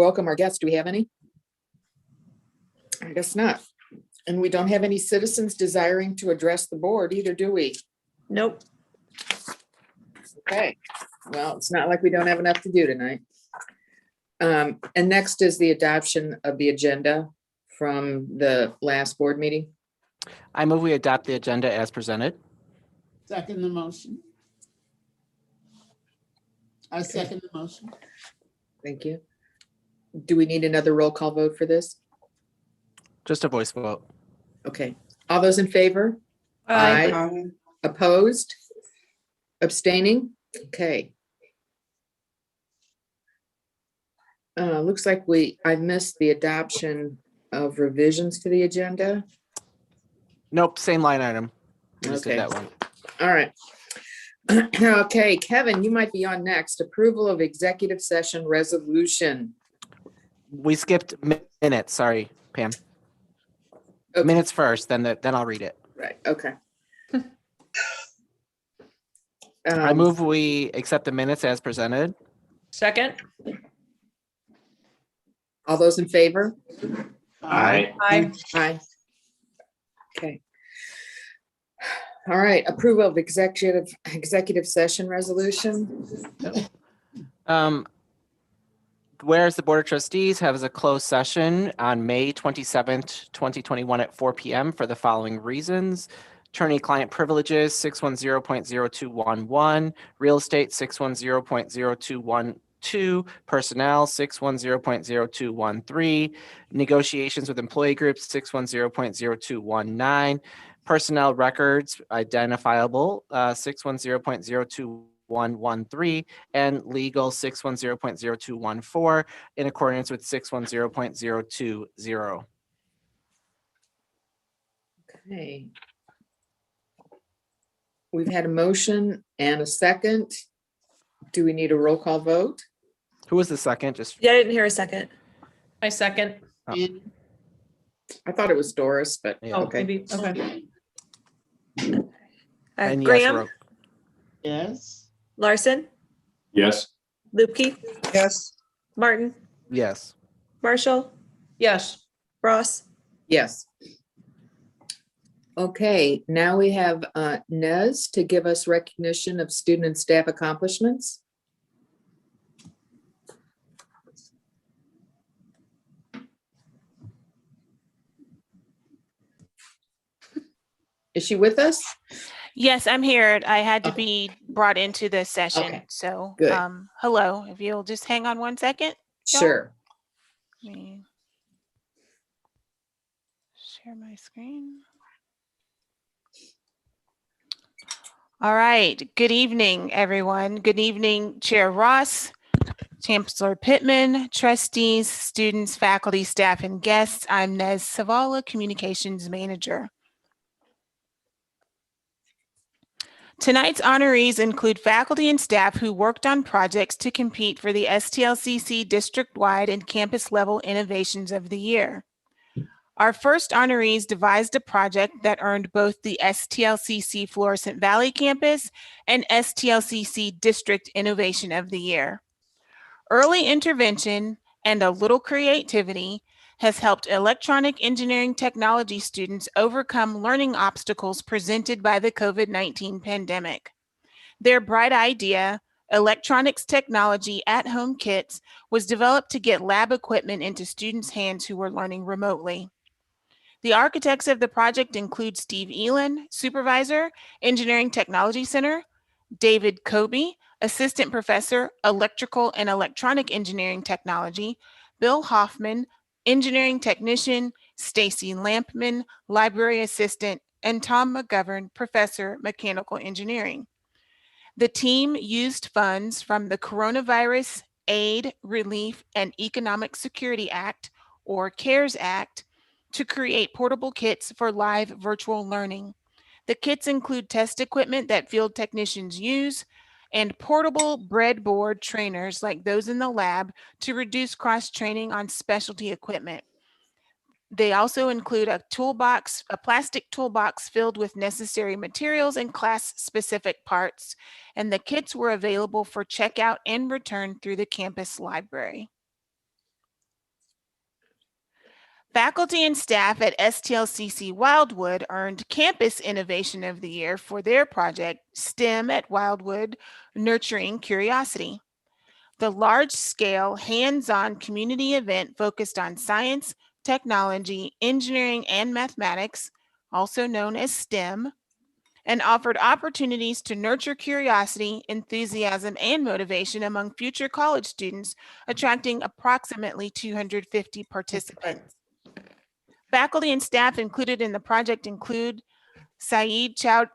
welcome our guests. Do we have any? I guess not. And we don't have any citizens desiring to address the board either, do we? Nope. Okay, well, it's not like we don't have enough to do tonight. And next is the adoption of the agenda from the last board meeting. I move we adopt the agenda as presented. Second the motion. I second the motion. Thank you. Do we need another roll call vote for this? Just a voice vote. Okay, all those in favor? Aye. Opposed? Abstaining? Okay. Looks like I missed the adoption of revisions to the agenda. Nope, same line item. We just did Okay. that one. All right. Okay, Kevin, you might be on next. Approval of executive session resolution. We skipped minutes. Sorry, Pam. Okay. Minutes first, then I'll read it. Right, okay. I move we accept the minutes as presented. Second. All those in favor? Aye. Aye. Aye. Okay. All right, approval of executive session resolution. Whereas the Board of Trustees has a closed session on May 27th, 2021 at 4 p.m. for the following reasons. Attorney-client privileges 610.0211, real estate 610.0212, personnel 610.0213, negotiations with employee groups 610.0219, personnel records identifiable 610.0213, and legal 610.0214 in accordance with 610.020. Okay. We've had a motion and a second. Do we need a roll call vote? Who was the second? Just Yeah, I didn't hear a second. I second. I thought it was Doris, but Yeah. Oh, okay. maybe, okay. and yes, Graham, Yes. Larson, Yes. Lupke, Yes. Martin, yes. Marshall. Yes. Ross. Yes. Okay, now we have Nez to give us recognition of student and staff accomplishments. Is she with us? Yes, I'm here. I had to Okay. be brought into the session. Okay, So, good. hello, if you'll just hang on one second. Sure. Let me share my screen. All right. Good evening, everyone. Good evening, Chair Ross, Chancellor Pittman, trustees, students, faculty, staff, and guests. I'm Nez Savala, Communications Manager. Tonight's honorees include faculty and staff who worked on projects to compete for the STLCC district-wide and campus-level Innovations of the Year. Our first honorees devised a project that earned both the STLCC Florissant Valley Campus and STLCC District Innovation of the Year. Early intervention and a little creativity has helped electronic engineering technology students overcome learning obstacles presented by the COVID-19 pandemic. Their bright idea, electronics technology at-home kits, was developed to get lab equipment into students' hands who were learning remotely. The architects of the project include Steve Elin, Supervisor, Engineering Technology Center, David Kobe, Assistant Professor, Electrical and Electronic Engineering Technology, Bill Hoffman, Engineering Technician, Stacy Lampman, Library Assistant, and Tom McGovern, Professor, Mechanical Engineering. The team used funds from the Coronavirus Aid, Relief, and Economic Security Act, or CARES Act, to create portable kits for live virtual learning. The kits include test equipment that field technicians use and portable breadboard trainers like those in the lab to reduce cross-training on specialty equipment. They also include a toolbox, a plastic toolbox filled with necessary materials and class-specific parts, and the kits were available for checkout and return through the campus library. Faculty and staff at STLCC Wildwood earned Campus Innovation of the Year for their project STEM at Wildwood, Nurturing Curiosity. The large-scale, hands-on community event focused on science, technology, engineering, and mathematics, also known as STEM, and offered opportunities to nurture curiosity, enthusiasm, and motivation among future college students, attracting approximately 250 participants. Faculty and staff included in the project include Saeed Chowdhury,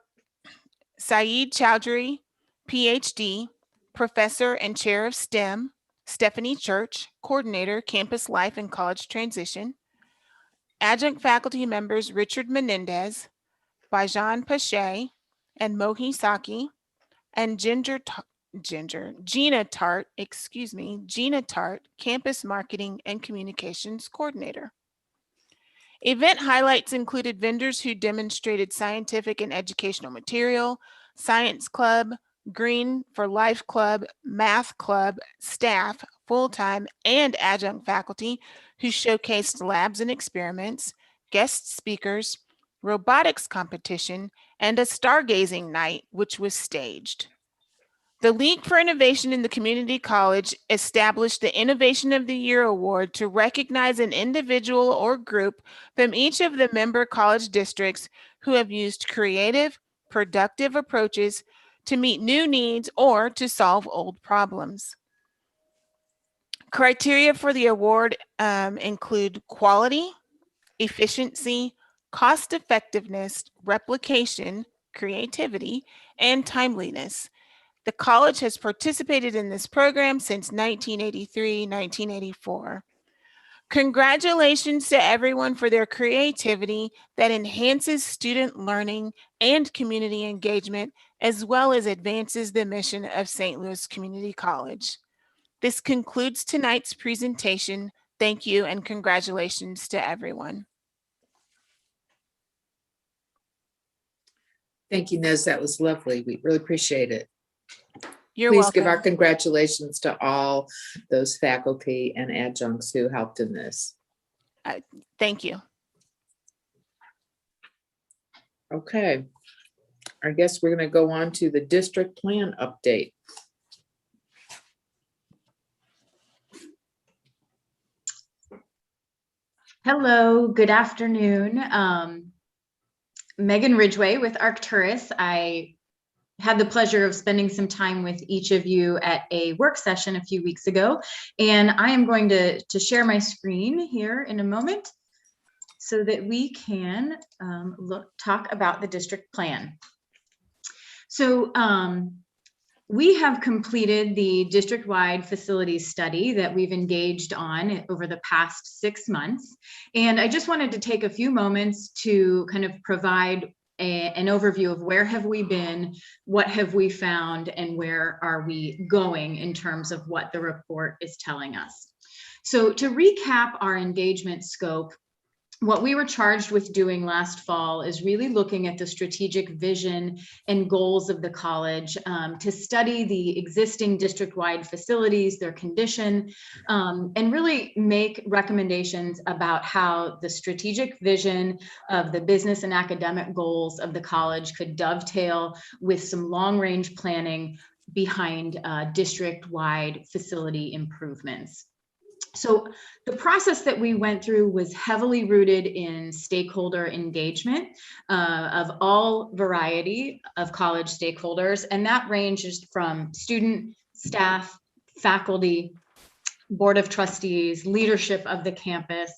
PhD, Professor and Chair of STEM, Stephanie Church, Coordinator, Campus Life and College Transition, adjunct faculty members Richard Menendez, Bajan Pache, and Mohi Saki, and Gina Tart, Campus Marketing and Communications Coordinator. Event highlights included vendors who demonstrated scientific and educational material, science club, Green for Life Club, math club, staff, full-time and adjunct faculty who showcased labs and experiments, guest speakers, robotics competition, and a stargazing night, which was staged. The League for Innovation in the Community College established the Innovation of the Year Award to recognize an individual or group from each of the member college districts who have used creative, productive approaches to meet new needs or to solve old problems. Criteria for the award include quality, efficiency, cost effectiveness, replication, creativity, and timeliness. The college has participated in this program since 1983-1984. Congratulations to everyone for their creativity that enhances student learning and community engagement, as well as advances the mission of St. Louis Community College. This concludes tonight's presentation. Thank you and congratulations to everyone. Thank you, Nez. That was lovely. We really appreciate it. You're Please welcome. give our congratulations to all those faculty and adjuncts who helped in this. Thank you. Okay. I guess we're going to go on to the district plan update. Hello, good afternoon. Megan Ridgway with Arcturus. I had the pleasure of spending some time with each of you at a work session a few weeks ago, and I am going to share my screen here in a moment so that we can talk about the district plan. So we have completed the district-wide facilities study that we've engaged on over the past 6 months. And I just wanted to take a few moments to kind of provide an overview of where have we been, what have we found, and where are we going in terms of what the report is telling us. So to recap our engagement scope, what we were charged with doing last fall is really looking at the strategic vision and goals of the college, to study the existing district-wide facilities, their condition, and really make recommendations about how the strategic vision of the business and academic goals of the college could dovetail with some long-range planning behind district-wide facility improvements. So the process that we went through was heavily rooted in stakeholder engagement of all variety of college stakeholders, and that ranges from student, staff, faculty, board of trustees, leadership of the campus,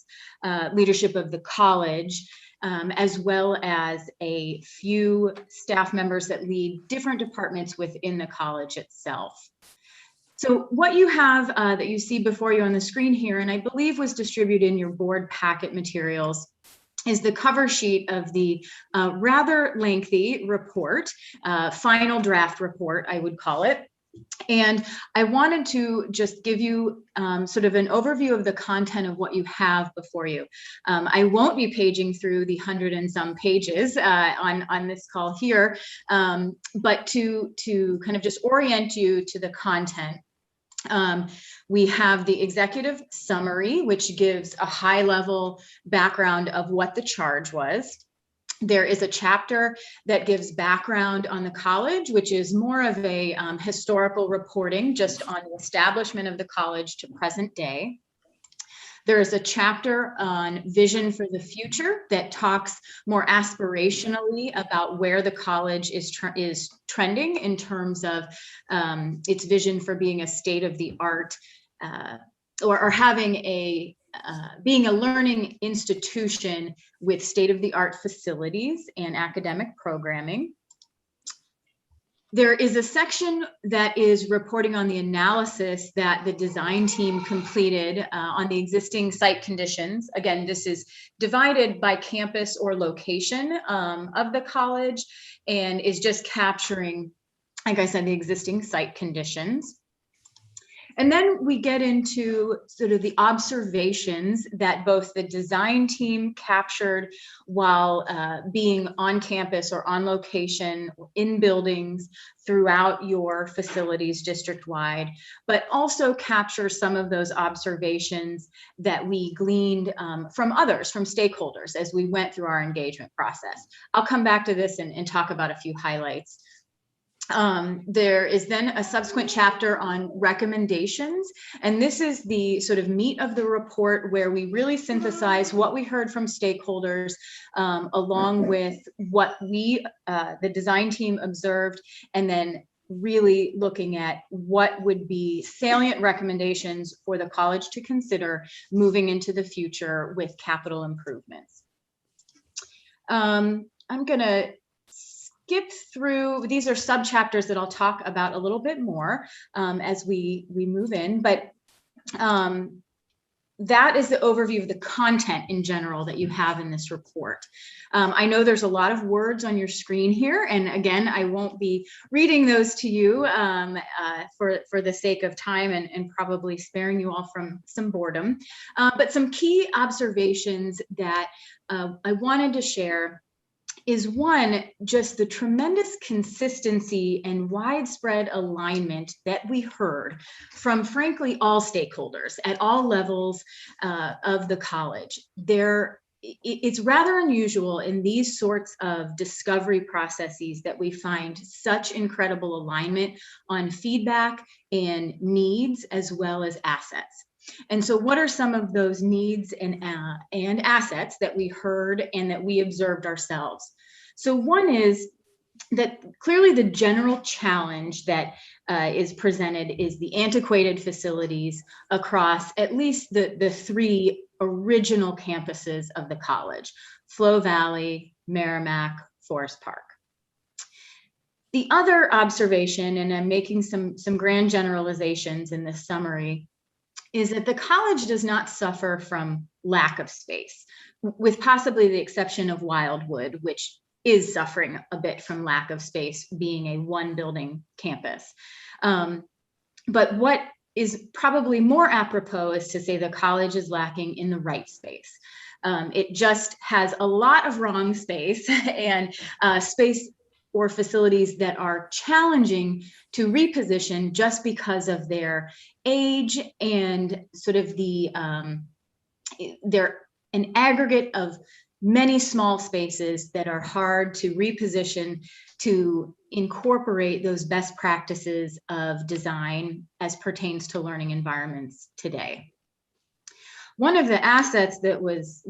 leadership of the college, as well as a few staff members that lead different departments within the college itself. So what you have that you see before you on the screen here, and I believe was distributed in your board packet materials, is the cover sheet of the rather lengthy report, final draft report, I would call it. And I wanted to just give you sort of an overview of the content of what you have before you. I won't be paging through the 100 and some pages on this call here, but to kind of just orient you to the content. We have the executive summary, which gives a high level background of what the charge was. There is a chapter that gives background on the college, which is more of a historical reporting just on the establishment of the college to present day. There is a chapter on vision for the future that talks more aspirationally about where the college is trending in terms of its vision for being a state-of-the-art or having a being a learning institution with state-of-the-art facilities and academic programming. There is a section that is reporting on the analysis that the design team completed on the existing site conditions. Again, this is divided by campus or location of the college and is just capturing, like I said, the existing site conditions. And then we get into sort of the observations that both the design team captured while being on campus or on location in buildings throughout your facilities district-wide, but also capture some of those observations that we gleaned from others, from stakeholders, as we went through our engagement process. I'll come back to this and talk about a few highlights. There is then a subsequent chapter on recommendations, and this is the sort of meat of the report where we really synthesize what we heard from stakeholders along with what we, the design team, observed, and then really looking at what would be salient recommendations for the college to consider moving into the future with capital improvements. I'm going to skip through, these are sub-chapters that I'll talk about a little bit more as we move in, but that is the overview of the content in general that you have in this report. I know there's a lot of words on your screen here, and again, I won't be reading those to you for the sake of time and probably sparing you all from some boredom, but some key observations that I wanted to share is one, just the tremendous consistency and widespread alignment that we heard from, frankly, all stakeholders at all levels of the college. It's rather unusual in these sorts of discovery processes that we find such incredible alignment on feedback and needs as well as assets. And so what are some of those needs and assets that we heard and that we observed ourselves? So one is that clearly the general challenge that is presented is the antiquated facilities across at least the three original campuses of the college: Flow Valley, Merrimack, Forest Park. The other observation, and I'm making some grand generalizations in this summary, is that the college does not suffer from lack of space, with possibly the exception of Wildwood, which is suffering a bit from lack of space, being a one building campus. But what is probably more apropos is to say the college is lacking in the right space. It just has a lot of wrong space and space or facilities that are challenging to reposition just because of their age and sort of they're an aggregate of many small spaces that are hard to reposition to incorporate those best practices of design as pertains to learning environments today. One of the assets that was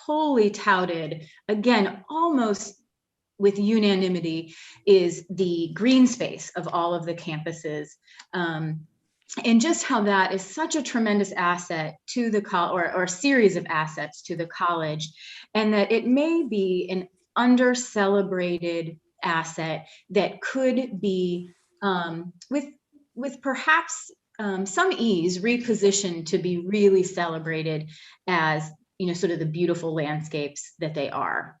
wholly touted, again, almost with unanimity, is the green space of all of the campuses. And just how that is such a tremendous asset to the college, or a series of assets to the college, and that it may be an under-celebrated asset that could be, with perhaps some ease, repositioned to be really celebrated as, you know, sort of the beautiful landscapes that they are.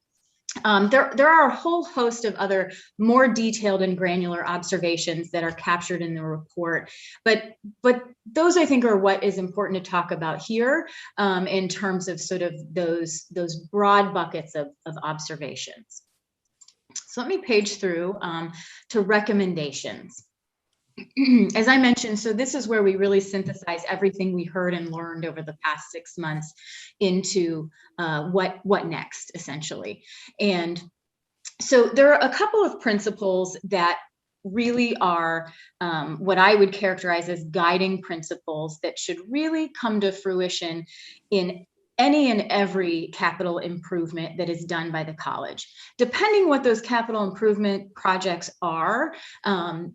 There are a whole host of other more detailed and granular observations that are captured in the report, but those, I think, are what is important to talk about here in terms of sort of those broad buckets of observations. So let me page through to recommendations. as I mentioned, so this is where we really synthesize everything we heard and learned over the past 6 months into what next, essentially. And so there are a couple of principles that really are what I would characterize as guiding principles that should really come to fruition in any and every capital improvement that is done by the college. Depending what those capital improvement projects are,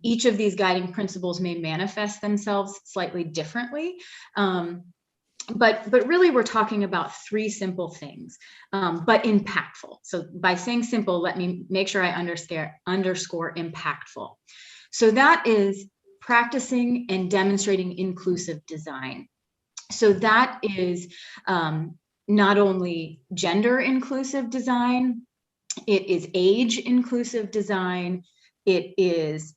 each of these guiding principles may manifest themselves slightly differently. But really we're talking about 3 simple things, but impactful. So by saying simple, let me make sure I underscore impactful. So that is practicing and demonstrating inclusive design. So that is not only gender inclusive design, it is age inclusive design, it is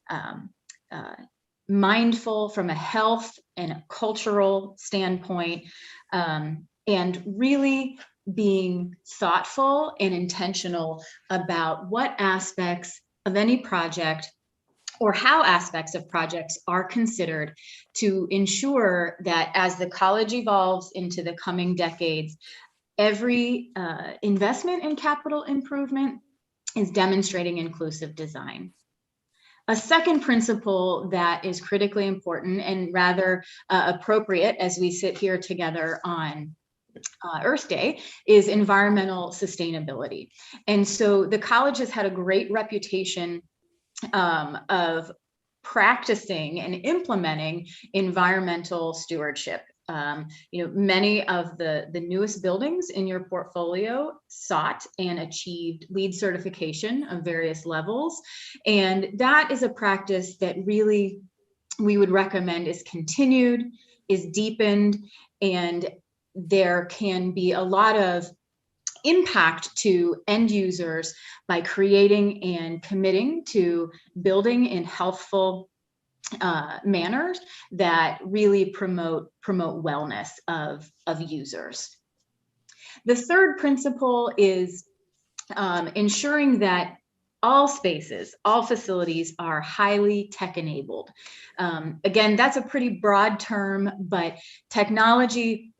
mindful from a health and a cultural standpoint, and really being thoughtful and intentional about what aspects of any project or how aspects of projects are considered to ensure that as the college evolves into the coming decades, every investment in capital improvement is demonstrating inclusive design. A second principle that is critically important and rather appropriate as we sit here together on Earth Day is environmental sustainability. And so the college has had a great reputation of practicing and implementing environmental stewardship. Many of the newest buildings in your portfolio sought and achieved LEED certification of various levels. And that is a practice that really we would recommend is continued, is deepened, and there can be a lot of impact to end users by creating and committing to building in healthful manners that really promote wellness of users. The third principle is ensuring that all spaces, all facilities are highly tech enabled. Again, that's a pretty broad term, but technology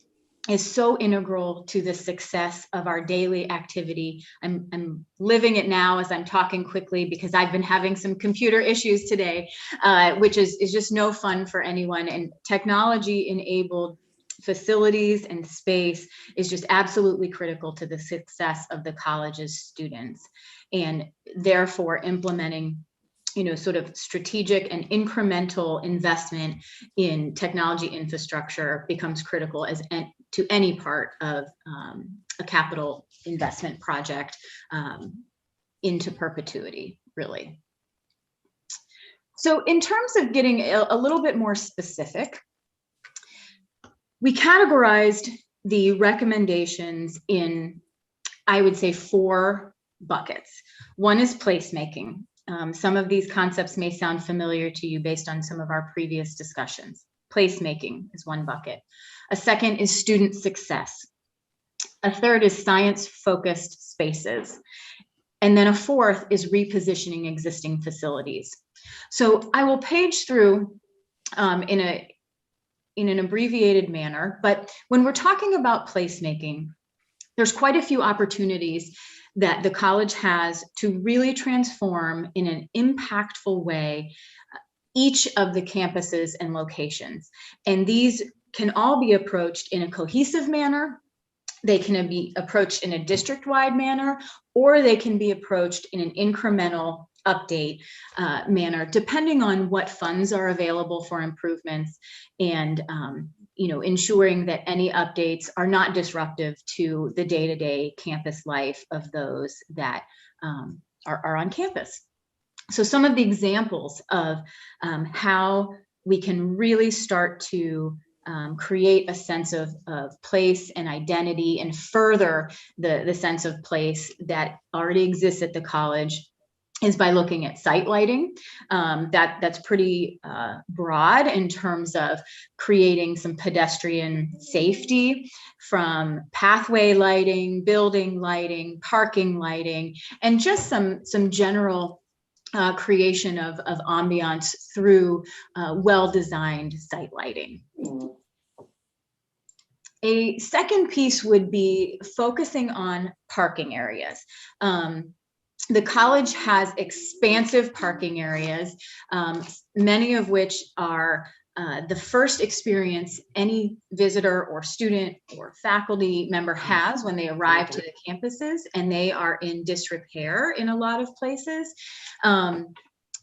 is so integral to the success of our daily activity. I'm living it now as I'm talking quickly because I've been having some computer issues today, which is just no fun for anyone. And technology enabled facilities and space is just absolutely critical to the success of the college's students. And therefore implementing sort of strategic and incremental investment in technology infrastructure becomes critical to any part of a capital investment project into perpetuity, really. So in terms of getting a little bit more specific, we categorized the recommendations in, I would say, 4 buckets. One is placemaking. Some of these concepts may sound familiar to you based on some of our previous discussions. Placemaking is one bucket. A second is student success. A third is science-focused spaces. And then a fourth is repositioning existing facilities. So I will page through in an abbreviated manner, but when we're talking about placemaking, there's quite a few opportunities that the college has to really transform in an impactful way each of the campuses and locations. And these can all be approached in a cohesive manner. They can be approached in a district-wide manner, or they can be approached in an incremental update manner, depending on what funds are available for improvements and ensuring that any updates are not disruptive to the day-to-day campus life of those that are on campus. So some of the examples of how we can really start to create a sense of place and identity and further the sense of place that already exists at the college is by looking at site lighting. That's pretty broad in terms of creating some pedestrian safety from pathway lighting, building lighting, parking lighting, and just some general creation of ambiance through well-designed site lighting. A second piece would be focusing on parking areas. The college has expansive parking areas, many of which are the first experience any visitor or student or faculty member has when they arrive to the campuses, and they are in disrepair in a lot of places.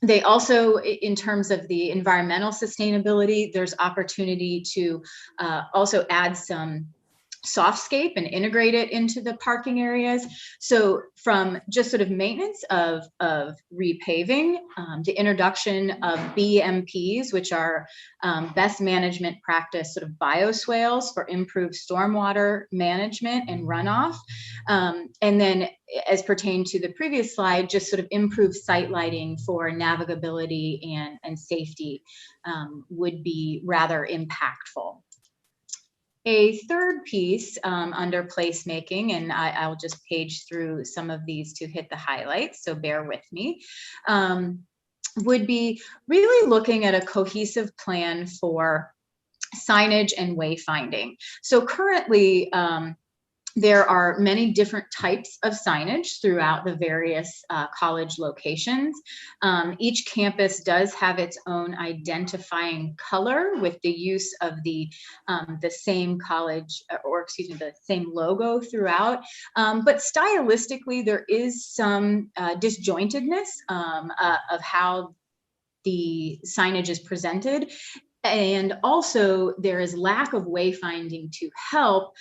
They also, in terms of the environmental sustainability, there's opportunity to also add some softscape and integrate it into the parking areas. So from just sort of maintenance of repaving, the introduction of BMPs, which are best management practice sort of bioswales for improved stormwater management and runoff. And then as pertained to the previous slide, just sort of improved site lighting for navigability and safety would be rather impactful. A third piece under placemaking, and I'll just page through some of these to hit the highlights, so bear with me, would be really looking at a cohesive plan for signage and wayfinding. So currently, there are many different types of signage throughout the various college locations. Each campus does have its own identifying color with the use of the same college, or excuse me, the same logo throughout. But stylistically, there is some disjointedness of how the signage is presented. And also there is lack of wayfinding to help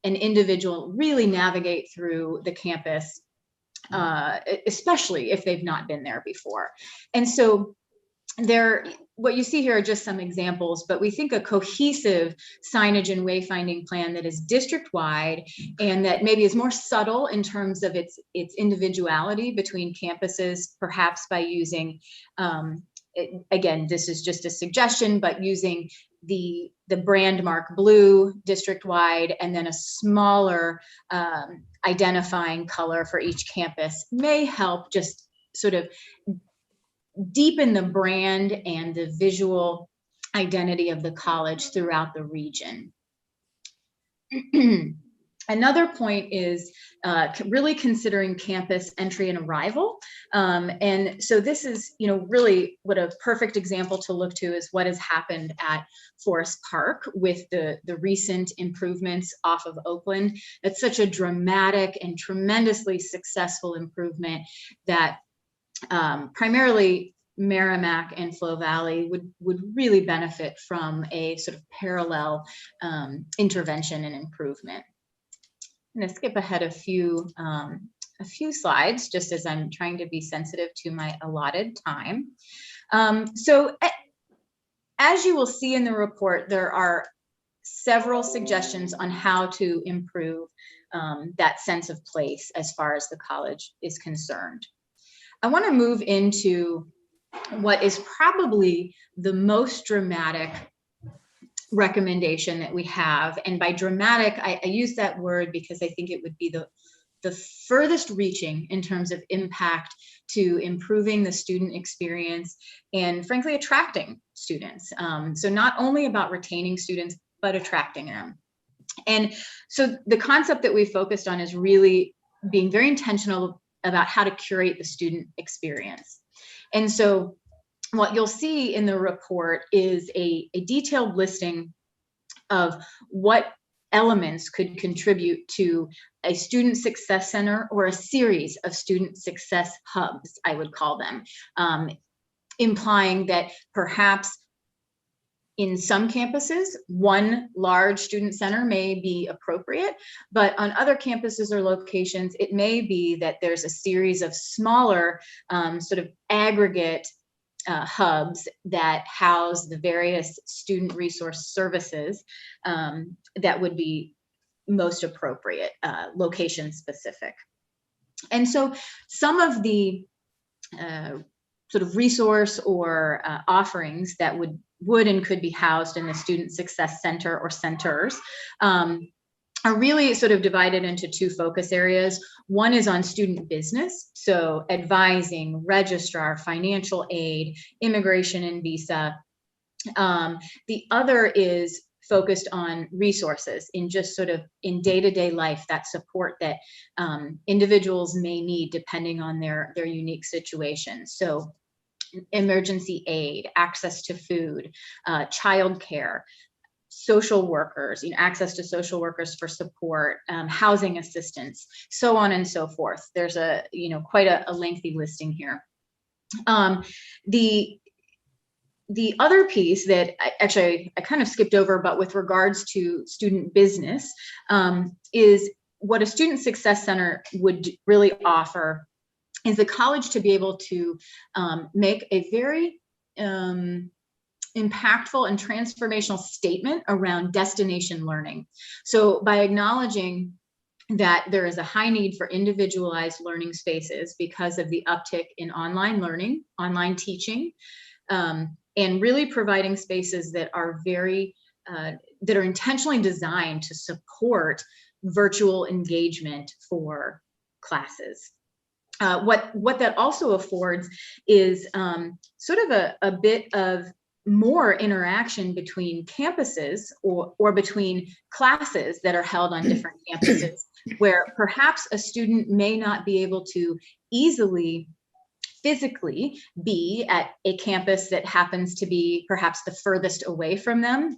an individual really navigate through the campus, especially if they've not been there before. And so what you see here are just some examples, but we think a cohesive signage and wayfinding plan that is district-wide and that maybe is more subtle in terms of its individuality between campuses, perhaps by using, again, this is just a suggestion, but using the brand mark blue district-wide and then a smaller identifying color for each campus may help just sort of deepen the brand and the visual identity of the college throughout the region. Another point is really considering campus entry and arrival. And so this is, really what a perfect example to look to is what has happened at Forest Park with the recent improvements off of Oakland. It's such a dramatic and tremendously successful improvement that primarily Merrimack and Flow Valley would really benefit from a sort of parallel intervention and improvement. I'm going to skip ahead a few slides just as I'm trying to be sensitive to my allotted time. So as you will see in the report, there are several suggestions on how to improve that sense of place as far as the college is concerned. I want to move into what is probably the most dramatic recommendation that we have. And by dramatic, I use that word because I think it would be the furthest reaching in terms of impact to improving the student experience and frankly, attracting students. So not only about retaining students, but attracting them. And so the concept that we focused on is really being very intentional about how to curate the student experience. And so what you'll see in the report is a detailed listing of what elements could contribute to a student success center or a series of student success hubs, I would call them, implying that perhaps in some campuses, one large student center may be appropriate, but on other campuses or locations, it may be that there's a series of smaller sort of aggregate hubs that house the various student resource services that would be most appropriate, location specific. And so some of the sort of resource or offerings that would and could be housed in the Student Success Center or centers are really sort of divided into two focus areas. One is on student business, so advising, registrar, financial aid, immigration and visa. The other is focused on resources in just sort of in day-to-day life, that support that individuals may need depending on their unique situation. So emergency aid, access to food, childcare, social workers, access to social workers for support, housing assistance, so on and so forth. There's quite a lengthy listing here. The other piece that I kind of skipped over, but with regards to student business, is what a student success center would really offer is the college to be able to make a very impactful and transformational statement around destination learning. So by acknowledging that there is a high need for individualized learning spaces because of the uptick in online learning, online teaching, and really providing spaces that are that are intentionally designed to support virtual engagement for classes. What that also affords is sort of a bit of more interaction between campuses or between classes that are held on different campuses, where perhaps a student may not be able to easily physically be at a campus that happens to be perhaps the furthest away from them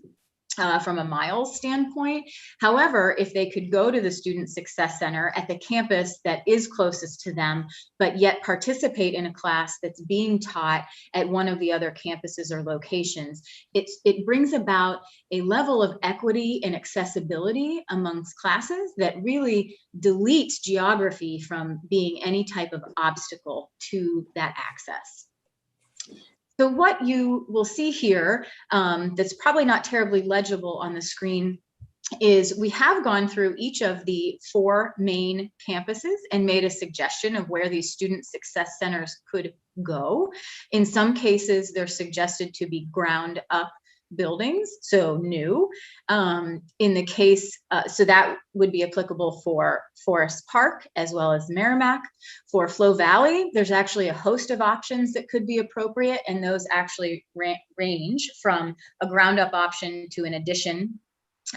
from a miles standpoint. However, if they could go to the Student Success Center at the campus that is closest to them, but yet participate in a class that's being taught at one of the other campuses or locations, it brings about a level of equity and accessibility amongst classes that really deletes geography from being any type of obstacle to that access. So what you will see here, that's probably not terribly legible on the screen, is we have gone through each of the 4 main campuses and made a suggestion of where these student success centers could go. In some cases, they're suggested to be ground up buildings, so new. In the case, so that would be applicable for Forest Park as well as Merrimack. For Flow Valley, there's actually a host of options that could be appropriate, and those actually range from a ground up option to an addition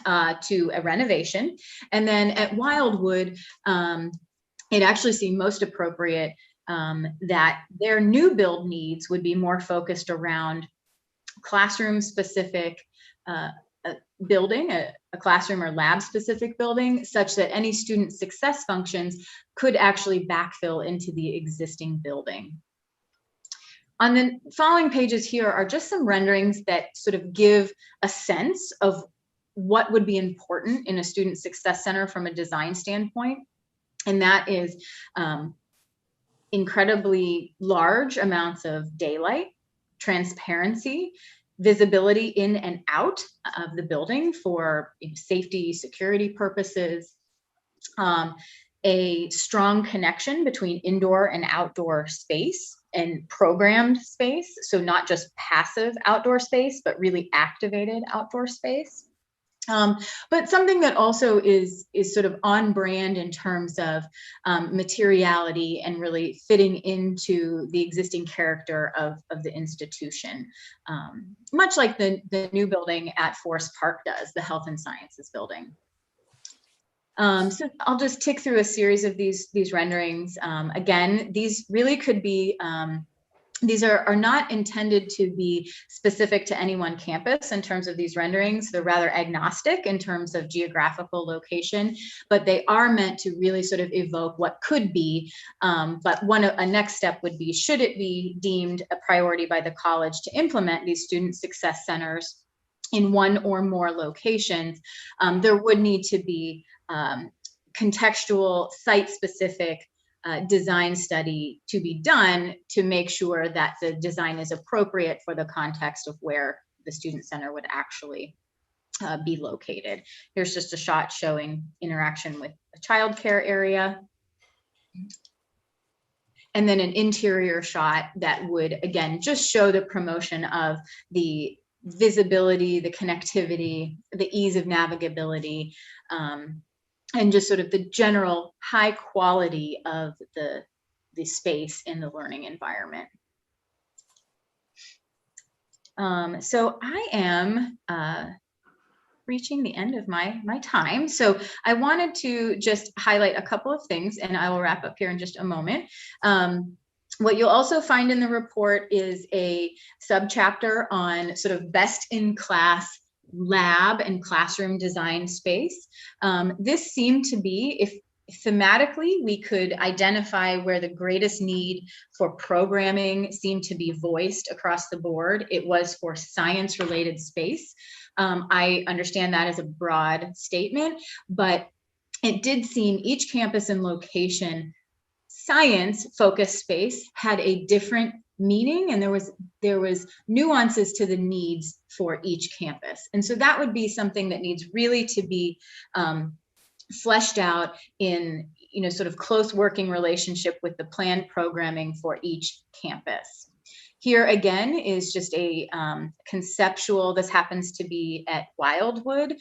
to a renovation. And then at Wildwood, it actually seemed most appropriate that their new build needs would be more focused around classroom specific building, a classroom or lab specific building, such that any student success functions could actually backfill into the existing building. On the following pages here are just some renderings that sort of give a sense of what would be important in a student success center from a design standpoint. And that is incredibly large amounts of daylight, transparency, visibility in and out of the building for safety, security purposes, a strong connection between indoor and outdoor space and programmed space. So not just passive outdoor space, but really activated outdoor space. But something that also is sort of on brand in terms of materiality and really fitting into the existing character of the institution, much like the new building at Forest Park does, the Health and Sciences building. So I'll just tick through a series of these renderings. Again, these really could be these are not intended to be specific to any one campus in terms of these renderings. They're rather agnostic in terms of geographical location, but they are meant to really sort of evoke what could be. But a next step would be, should it be deemed a priority by the college to implement these student success centers in one or more locations, there would need to be contextual, site-specific design study to be done to make sure that the design is appropriate for the context of where the student center would actually be located. Here's just a shot showing interaction with a childcare area. And then an interior shot that would, again, just show the promotion of the visibility, the connectivity, the ease of navigability, and just sort of the general high quality of the space in the learning environment. So I am reaching the end of my time. So I wanted to just highlight a couple of things, and I will wrap up here in just a moment. What you'll also find in the report is a subchapter on sort of best in class lab and classroom design space. This seemed to be, if thematically we could identify where the greatest need for programming seemed to be voiced across the board, it was for science related space. I understand that as a broad statement, but it did seem each campus and location science focused space had a different meaning, and there was nuances to the needs for each campus. And so that would be something that needs really to be fleshed out in, sort of close working relationship with the planned programming for each campus. Here again is just a conceptual, this happens to be at Wildwood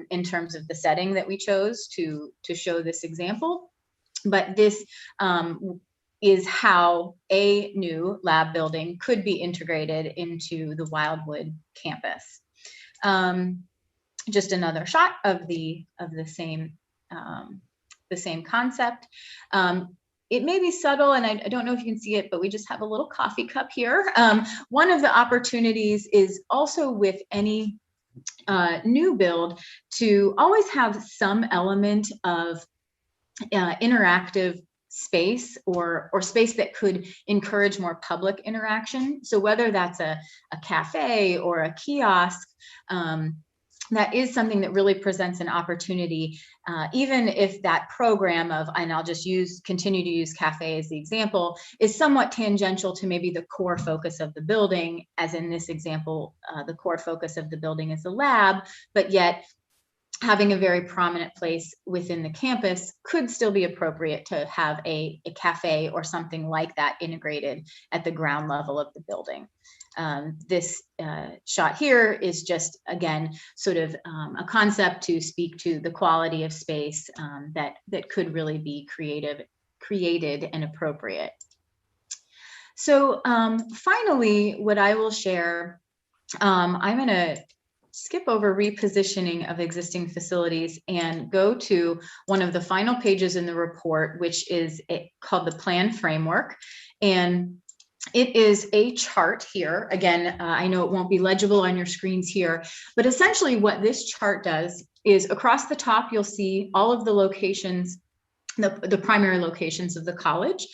in terms of the setting that we chose to show this example. But this is how a new lab building could be integrated into the Wildwood campus. Just another shot of the same concept. It may be subtle, and I don't know if you can see it, but we just have a little coffee cup here. One of the opportunities is also with any new build to always have some element of interactive space or space that could encourage more public interaction. So whether that's a cafe or a kiosk, that is something that really presents an opportunity, even if that program of, and I'll just continue to use cafe as the example, is somewhat tangential to maybe the core focus of the building, as in this example, the core focus of the building is the lab, but yet having a very prominent place within the campus could still be appropriate to have a cafe or something like that integrated at the ground level of the building. This shot here is just, again, sort of a concept to speak to the quality of space that could really be created and appropriate. So finally, what I will share, I'm going to skip over repositioning of existing facilities and go to one of the final pages in the report, which is called the plan framework. And it is a chart here. Again, I know it won't be legible on your screens here, but essentially what this chart does is across the top, you'll see all of the locations, the primary locations of the college.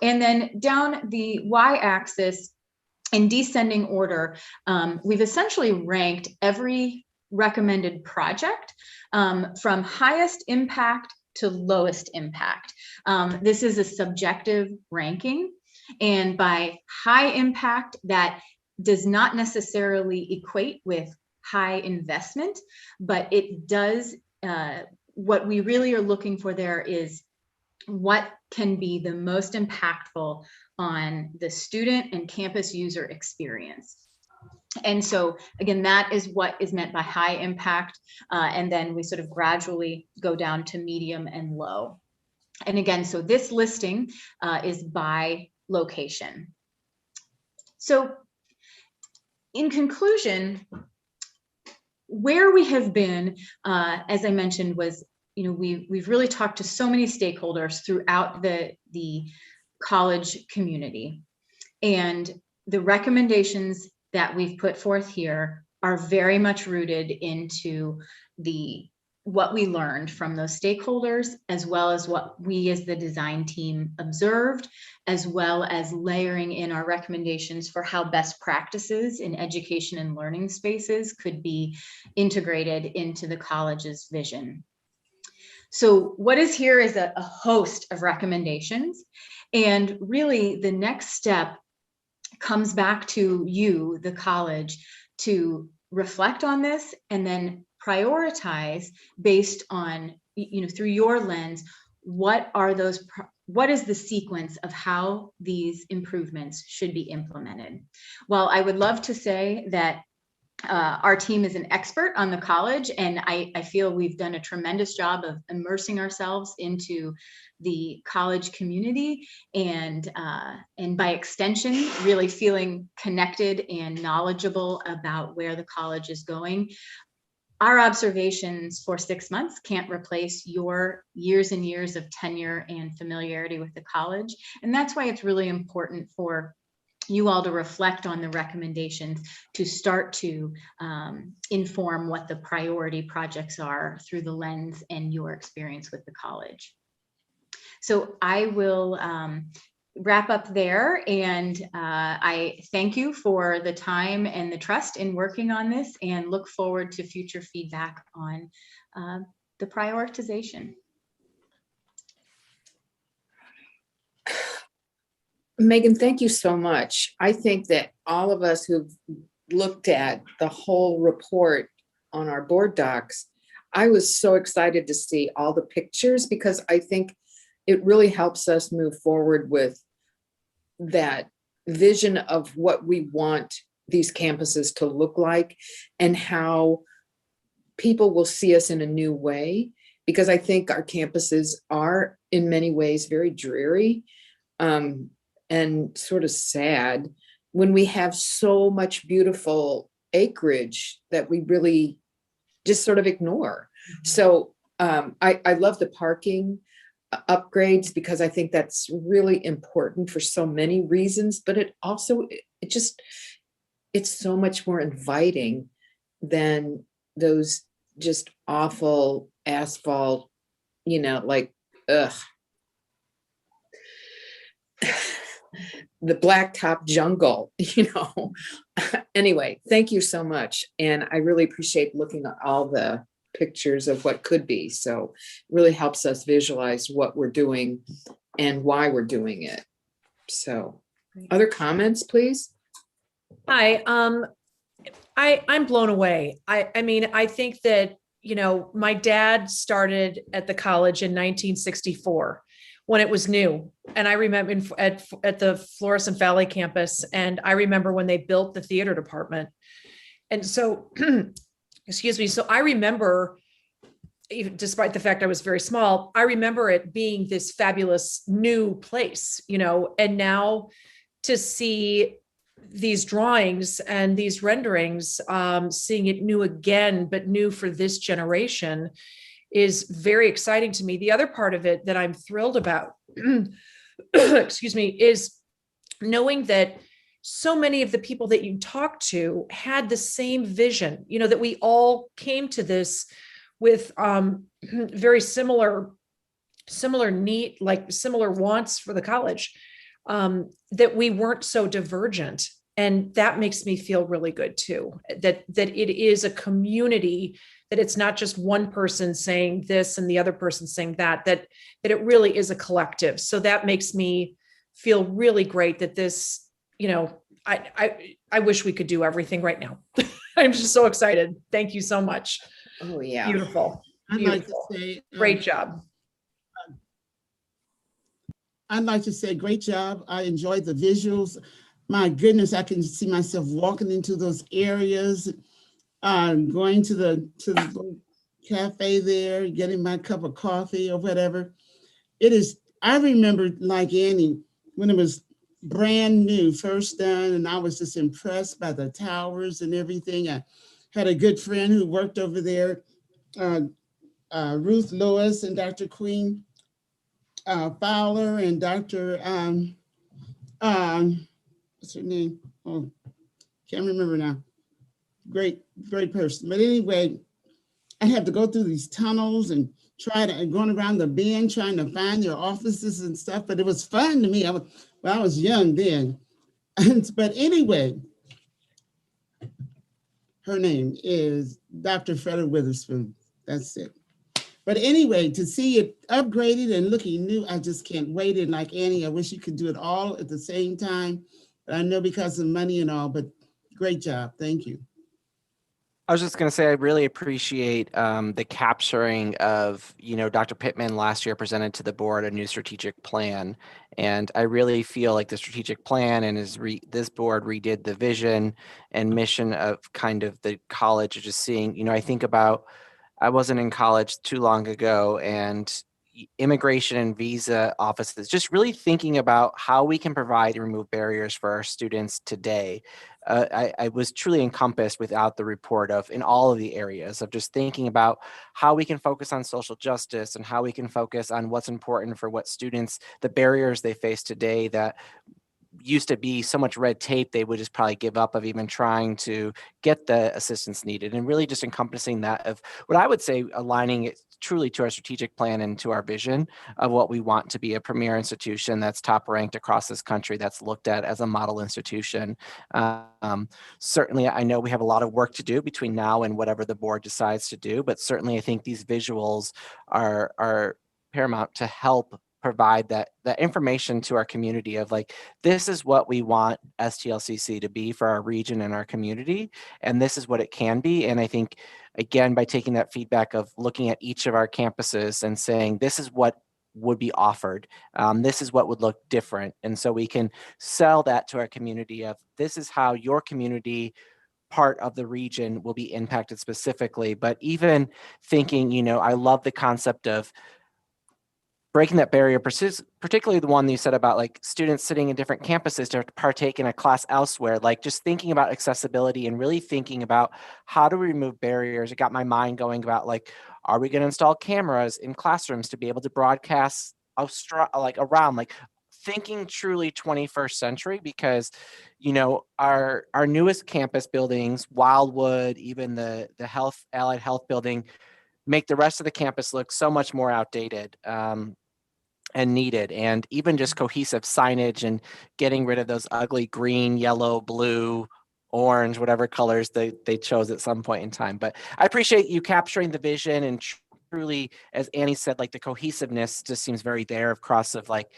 And then down the y-axis, in descending order, we've essentially ranked every recommended project from highest impact to lowest impact. This is a subjective ranking, and by high impact, that does not necessarily equate with high investment, but it does, what we really are looking for there is what can be the most impactful on the student and campus user experience. And so again, that is what is meant by high impact. And then we sort of gradually go down to medium and low. And again, so this listing is by location. So in conclusion, where we have been, as I mentioned, was, we've really talked to so many stakeholders throughout the college community, and the recommendations that we've put forth here are very much rooted into what we learned from those stakeholders, as well as what we as the design team observed, as well as layering in our recommendations for how best practices in education and learning spaces could be integrated into the college's vision. So what is here is a host of recommendations. And really the next step comes back to you, the college, to reflect on this and then prioritize based on, through your lens, what is the sequence of how these improvements should be implemented. While I would love to say that our team is an expert on the college, and I feel we've done a tremendous job of immersing ourselves into the college community, and by extension, really feeling connected and knowledgeable about where the college is going. Our observations for 6 months can't replace your years and years of tenure and familiarity with the college, and that's why it's really important for you all to reflect on the recommendations to start to inform what the priority projects are through the lens and your experience with the college. So I will wrap up there, and I thank you for the time and the trust in working on this, and look forward to future feedback on the prioritization. Megan, thank you so much. I think that all of us who've looked at the whole report on our board docs, I was so excited to see all the pictures, because I think it really helps us move forward with that vision of what we want these campuses to look like, and how people will see us in a new way, because I think our campuses are in many ways very dreary. And sort of sad when we have so much beautiful acreage that we really just sort of ignore. So I love the parking upgrades, because I think that's really important for so many reasons, but it also, it's so much more inviting than those just awful asphalt, like, ugh. The blacktop jungle, Anyway, thank you so much. And I really appreciate looking at all the pictures of what could be. So it really helps us visualize what we're doing and why we're doing it. So other comments, please? Hi, I'm blown away. I mean, I think that, my dad started at the college in 1964 when it was new. And I remember at the Florissant Valley campus, and I remember when they built the theater department. And so, excuse me, so I remember, even despite the fact I was very small, I remember it being this fabulous new place, and now to see these drawings and these renderings, seeing it new again, but new for this generation, is very exciting to me. The other part of it that I'm thrilled about, excuse me, is knowing that so many of the people that you talked to had the same vision, that we all came to this with very similar need, like similar wants for the college, that we weren't so divergent. And that makes me feel really good too, that it is a community, that it's not just one person saying this and the other person saying that it really is a collective. So that makes me feel really great that this, I wish we could do everything right now. I'm just so excited. Thank you so much. Oh, yeah. Beautiful. I'd like to Beautiful. say, Great job. I'd like to say, great job. I enjoyed the visuals. My goodness, I can see myself walking into those areas, going to the cafe there, getting my cup of coffee or whatever. I remember, like Annie, when it was brand new, first done, and I was just impressed by the towers and everything. I had a good friend who worked over there, Ruth Lewis and Dr. Queen Fowler and Dr. What's her name? Oh, can't remember now. Great person. But anyway, I had to go through these tunnels and going around the bend, trying to find their offices and stuff. But it was fun to me. I was young then. But anyway, her name is Dr. Frederick Witherspoon. That's it. But anyway, to see it upgraded and looking new, I just can't wait. And like Annie, I wish you could do it all at the same time. But I know because of money and all, but great job. Thank you. I was just going to say, I really appreciate the capturing of, Dr. Pittman last year presented to the board a new strategic plan. And I really feel like the strategic plan and this board redid the vision and mission of kind of the college, just seeing, I think about, I wasn't in college too long ago, and immigration and visa offices, just really thinking about how we can provide and remove barriers for our students today. I was truly encompassed without the report of in all of the areas of just thinking about how we can focus on social justice and how we can focus on what's important for what students, the barriers they face today that used to be so much red tape, they would just probably give up of even trying to get the assistance needed, and really just encompassing that of what I would say aligning it truly to our strategic plan and to our vision of what we want to be a premier institution that's top ranked across this country, that's looked at as a model institution. Certainly, I know we have a lot of work to do between now and whatever the board decides to do, but certainly I think these visuals are paramount to help provide that information to our community of like, this is what we want STLCC to be for our region and our community, and this is what it can be. And I think, again, by taking that feedback of looking at each of our campuses and saying, this is what would be offered, this is what would look different. And so we can sell that to our community of, this is how your community part of the region will be impacted specifically. But even thinking, I love the concept of breaking that barrier, particularly the one that you said about like students sitting in different campuses to partake in a class elsewhere, like just thinking about accessibility and really thinking about how to remove barriers. It got my mind going about like, are we going to install cameras in classrooms to be able to broadcast around, like thinking truly 21st century, because our newest campus buildings, Wildwood, even the allied health building, make the rest of the campus look so much more outdated and needed. And even just cohesive signage and getting rid of those ugly green, yellow, blue, orange, whatever colors they chose at some point in time. But I appreciate you capturing the vision, and truly, as Annie said, like the cohesiveness just seems very there across of like,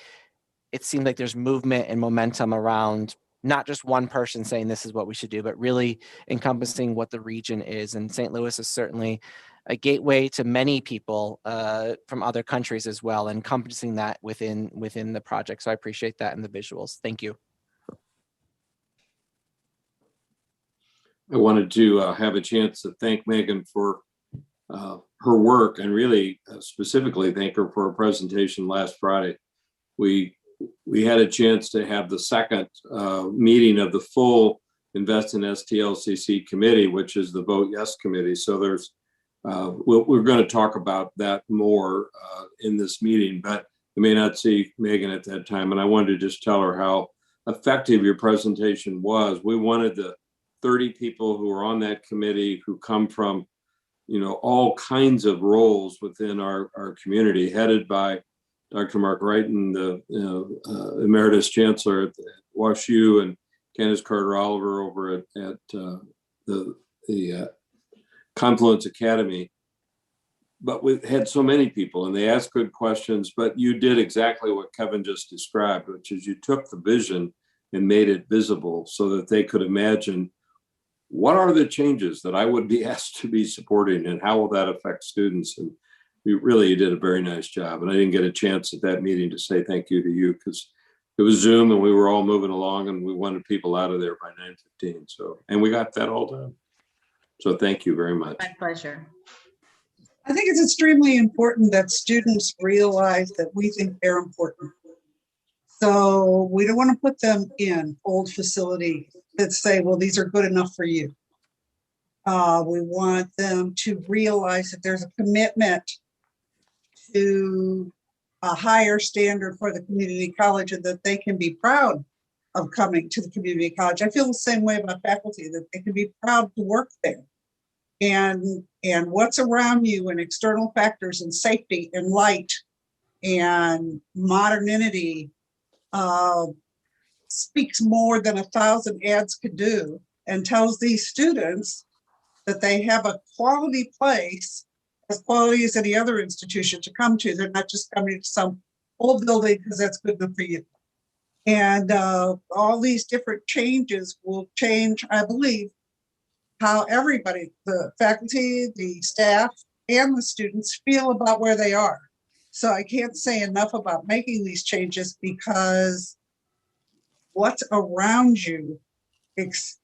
it seems like there's movement and momentum around not just one person saying this is what we should do, but really encompassing what the region is. And St. Louis is certainly a gateway to many people from other countries as well, encompassing that within the project. So I appreciate that in the visuals. Thank you. I wanted to have a chance to thank Megan for her work, and really specifically thank her for her presentation last Friday. We had a chance to have the second meeting of the full Invest in STLCC committee, which is the Vote Yes committee. So there's we're going to talk about that more in this meeting, but you may not see Megan at that time. And I wanted to just tell her how effective your presentation was. We wanted the 30 people who are on that committee who come from, all kinds of roles within our community, headed by Dr. Mark Wrighton, the emeritus chancellor at WashU, and Candace Carter Oliver over at the Confluence Academy. But we had so many people, and they asked good questions, but you did exactly what Kevin just described, which is you took the vision and made it visible so that they could imagine, what are the changes that I would be asked to be supporting, and how will that affect students? And you did a very nice job. And I didn't get a chance at that meeting to say thank you to you, because it was Zoom and we were all moving along, and we wanted people out of there by 9:15. So, and we got that all done. So thank you very much. My pleasure. I think it's extremely important that students realize that we think they're important. So we don't want to put them in old facilities that say, well, these are good enough for you. We want them to realize that there's a commitment to a higher standard for the community college, and that they can be proud of coming to the community college. I feel the same way about faculty, that they can be proud to work there. And what's around you, and external factors, and safety, and light, and modernity speaks more than 1,000 ads could do, and tells these students that they have a quality place, as quality as any other institution to come to. They're not just coming to some old building because that's good enough for you. And all these different changes will change, I believe, how everybody, the faculty, the staff, and the students feel about where they are. So I can't say enough about making these changes, because what's around you is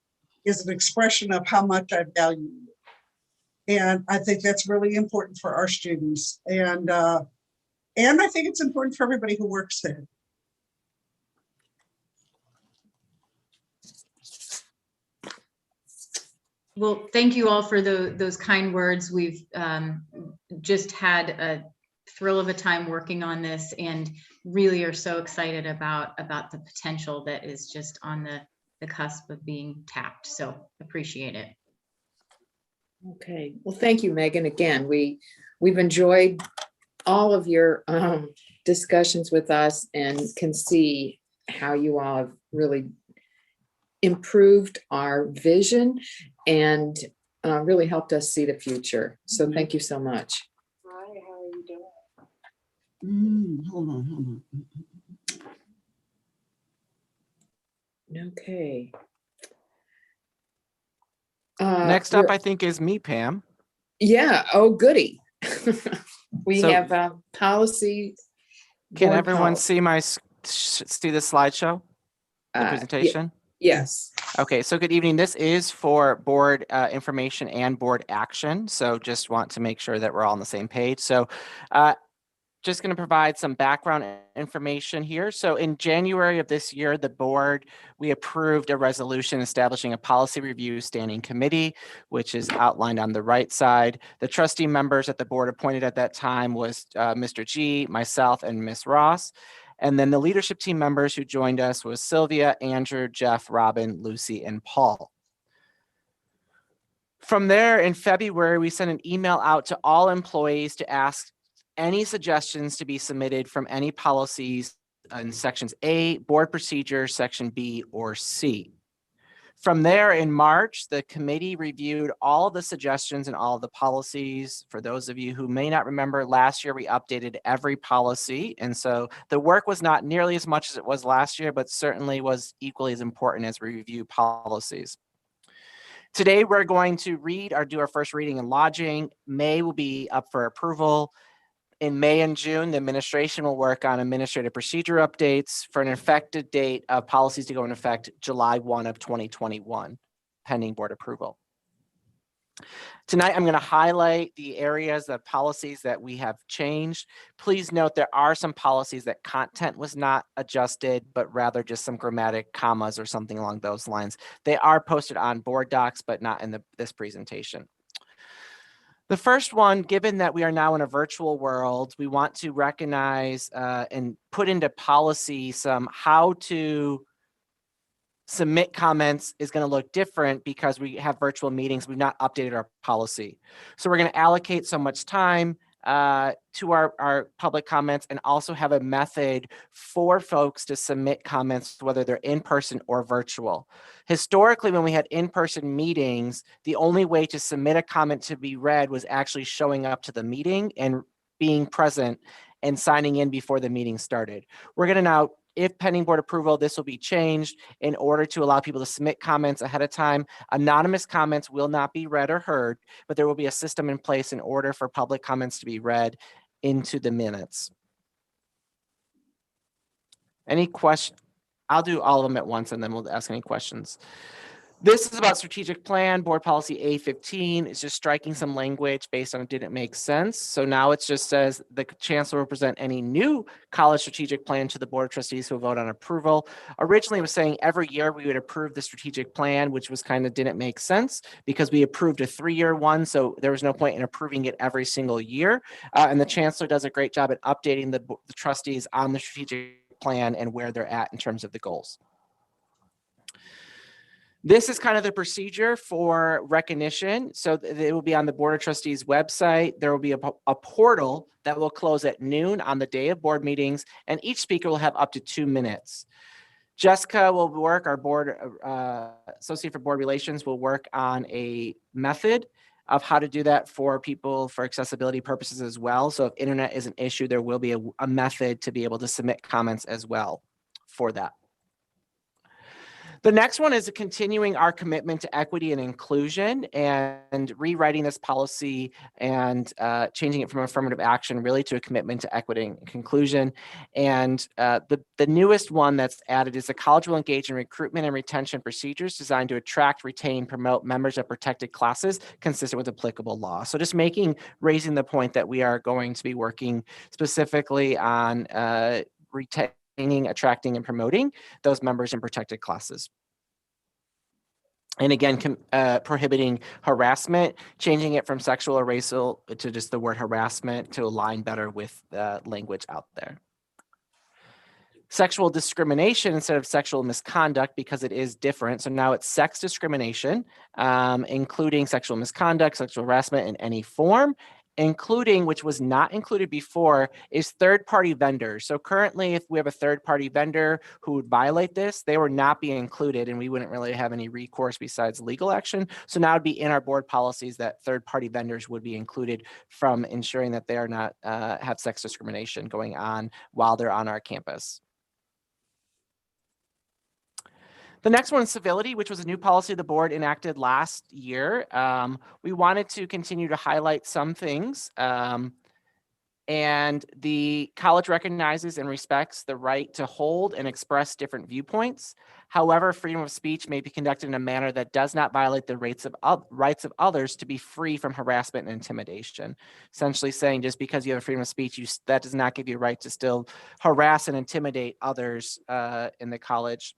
an expression of how much I value you. And I think that's really important for our students. And I think it's important for everybody who works there. Well, thank you all for those kind words. We've just had a thrill of a time working on this, and really are so excited about the potential that is just on the cusp of being tapped. So appreciate it. Okay, well, thank you, Megan. Again, we've enjoyed all of your discussions with us, and can see how you all have really improved our vision and really helped us see the future. So thank you so much. Hi, how are you doing? Hold on. Okay. Next up, I think, is me, Pam. Yeah, oh, goody. We So- have policy. Can board everyone policy. see the slideshow, the presentation? Yes. Okay, so good evening. This is for board information and board action. So just want to make sure that we're all on the same page. So just going to provide some background information here. So in January of this year, the board, we approved a resolution establishing a policy review standing committee, which is outlined on the right side. The trustee members that the board appointed at that time was Mr. G, myself, and Ms. Ross. And then the leadership team members who joined us was Sylvia, Andrew, Jeff, Robin, Lucy, and Paul. From there, in February, we sent an email out to all employees to ask any suggestions to be submitted from any policies in sections A, board procedures, section B, or C. From there, in March, the committee reviewed all the suggestions and all the policies. For those of you who may not remember, last year we updated every policy. And so the work was not nearly as much as it was last year, but certainly was equally as important as we review policies. Today, we're going to do our first reading in lodging. May will be up for approval. In May and June, the administration will work on administrative procedure updates for an effective date of policies to go into effect July 1 of 2021, pending board approval. Tonight, I'm going to highlight the areas of policies that we have changed. Please note there are some policies that content was not adjusted, but rather just some grammatic commas or something along those lines. They are posted on board docs, but not in this presentation. The first one, given that we are now in a virtual world, we want to recognize and put into policy some how to submit comments is going to look different because we have virtual meetings. We've not updated our policy. So we're going to allocate so much time to our public comments, and also have a method for folks to submit comments, whether they're in person or virtual. Historically, when we had in-person meetings, the only way to submit a comment to be read was actually showing up to the meeting and being present and signing in before the meeting started. We're going to now, if pending board approval, this will be changed in order to allow people to submit comments ahead of time. Anonymous comments will not be read or heard, but there will be a system in place in order for public comments to be read into the minutes. Any question? I'll do all of them at once and then we'll ask any questions. This is about strategic plan, board policy A15. It's just striking some language based on it didn't make sense. So now it just says the chancellor will present any new college strategic plan to the board of trustees who will vote on approval. Originally it was saying every year we would approve the strategic plan, which was kind of didn't make sense because we approved a 3-year one. So there was no point in approving it every single year. And the chancellor does a great job at updating the trustees on the strategic plan and where they're at in terms of the goals. This is kind of the procedure for recognition. So it will be on the Board of Trustees website. There will be a portal that will close at noon on the day of board meetings, and each speaker will have up to 2 minutes. Jessica will work, our board associate for board relations will work on a method of how to do that for people for accessibility purposes as well. So if internet is an issue, there will be a method to be able to submit comments as well for that. The next one is continuing our commitment to equity and inclusion and rewriting this policy and changing it from affirmative action really to a commitment to equity and inclusion. And the newest one that's added is the college will engage in recruitment and retention procedures designed to attract, retain, promote members of protected classes consistent with applicable law. So just raising the point that we are going to be working specifically on retaining, attracting, and promoting those members in protected classes. And again, prohibiting harassment, changing it from sexual or racial to just the word harassment to align better with the language out there. Sexual discrimination instead of sexual misconduct because it is different. So now it's sex discrimination, including sexual misconduct, sexual harassment in any form, including, which was not included before, is third-party vendors. So currently, if we have a third-party vendor who would violate this, they would not be included and we wouldn't really have any recourse besides legal action. So now it'd be in our board policies that third-party vendors would be included from ensuring that they are not have sex discrimination going on while they're on our campus. The next one is civility, which was a new policy the board enacted last year. We wanted to continue to highlight some things. And the college recognizes and respects the right to hold and express different viewpoints. However, freedom of speech may be conducted in a manner that does not violate the rights of others to be free from harassment and intimidation. Essentially saying just because you have freedom of speech, that does not give you a right to still harass and intimidate others in the college.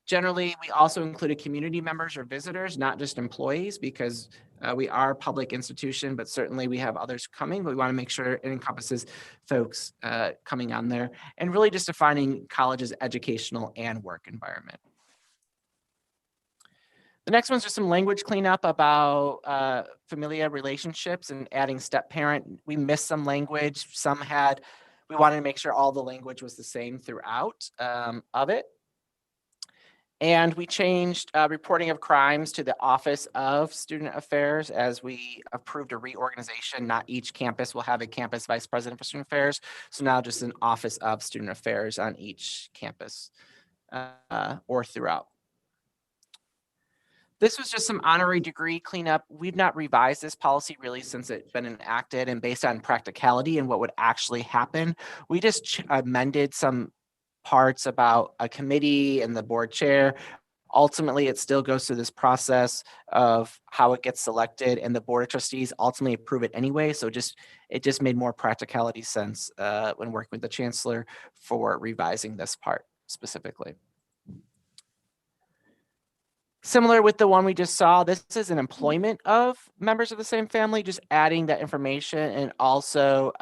Generally, we also included community members or visitors, not just employees, because we are a public institution, but certainly we have others coming. But we want to make sure it encompasses folks coming on there and really just defining college's educational and work environment. The next one's just some language cleanup about familial relationships and adding step parent. We missed some language. We wanted to make sure all the language was the same throughout of it. And we changed reporting of crimes to the Office of Student Affairs as we approved a reorganization. Not each campus will have a campus vice president for student affairs. So now just an Office of Student Affairs on each campus or throughout. This was just some honorary degree cleanup. We've not revised this policy really since it's been enacted, and based on practicality and what would actually happen, we just amended some parts about a committee and the board chair. Ultimately, it still goes through this process of how it gets selected, and the board of trustees ultimately approve it anyway. So it just made more practicality sense when working with the chancellor for revising this part specifically. Similar with the one we just saw, this is an employment of members of the same family, just adding that information and also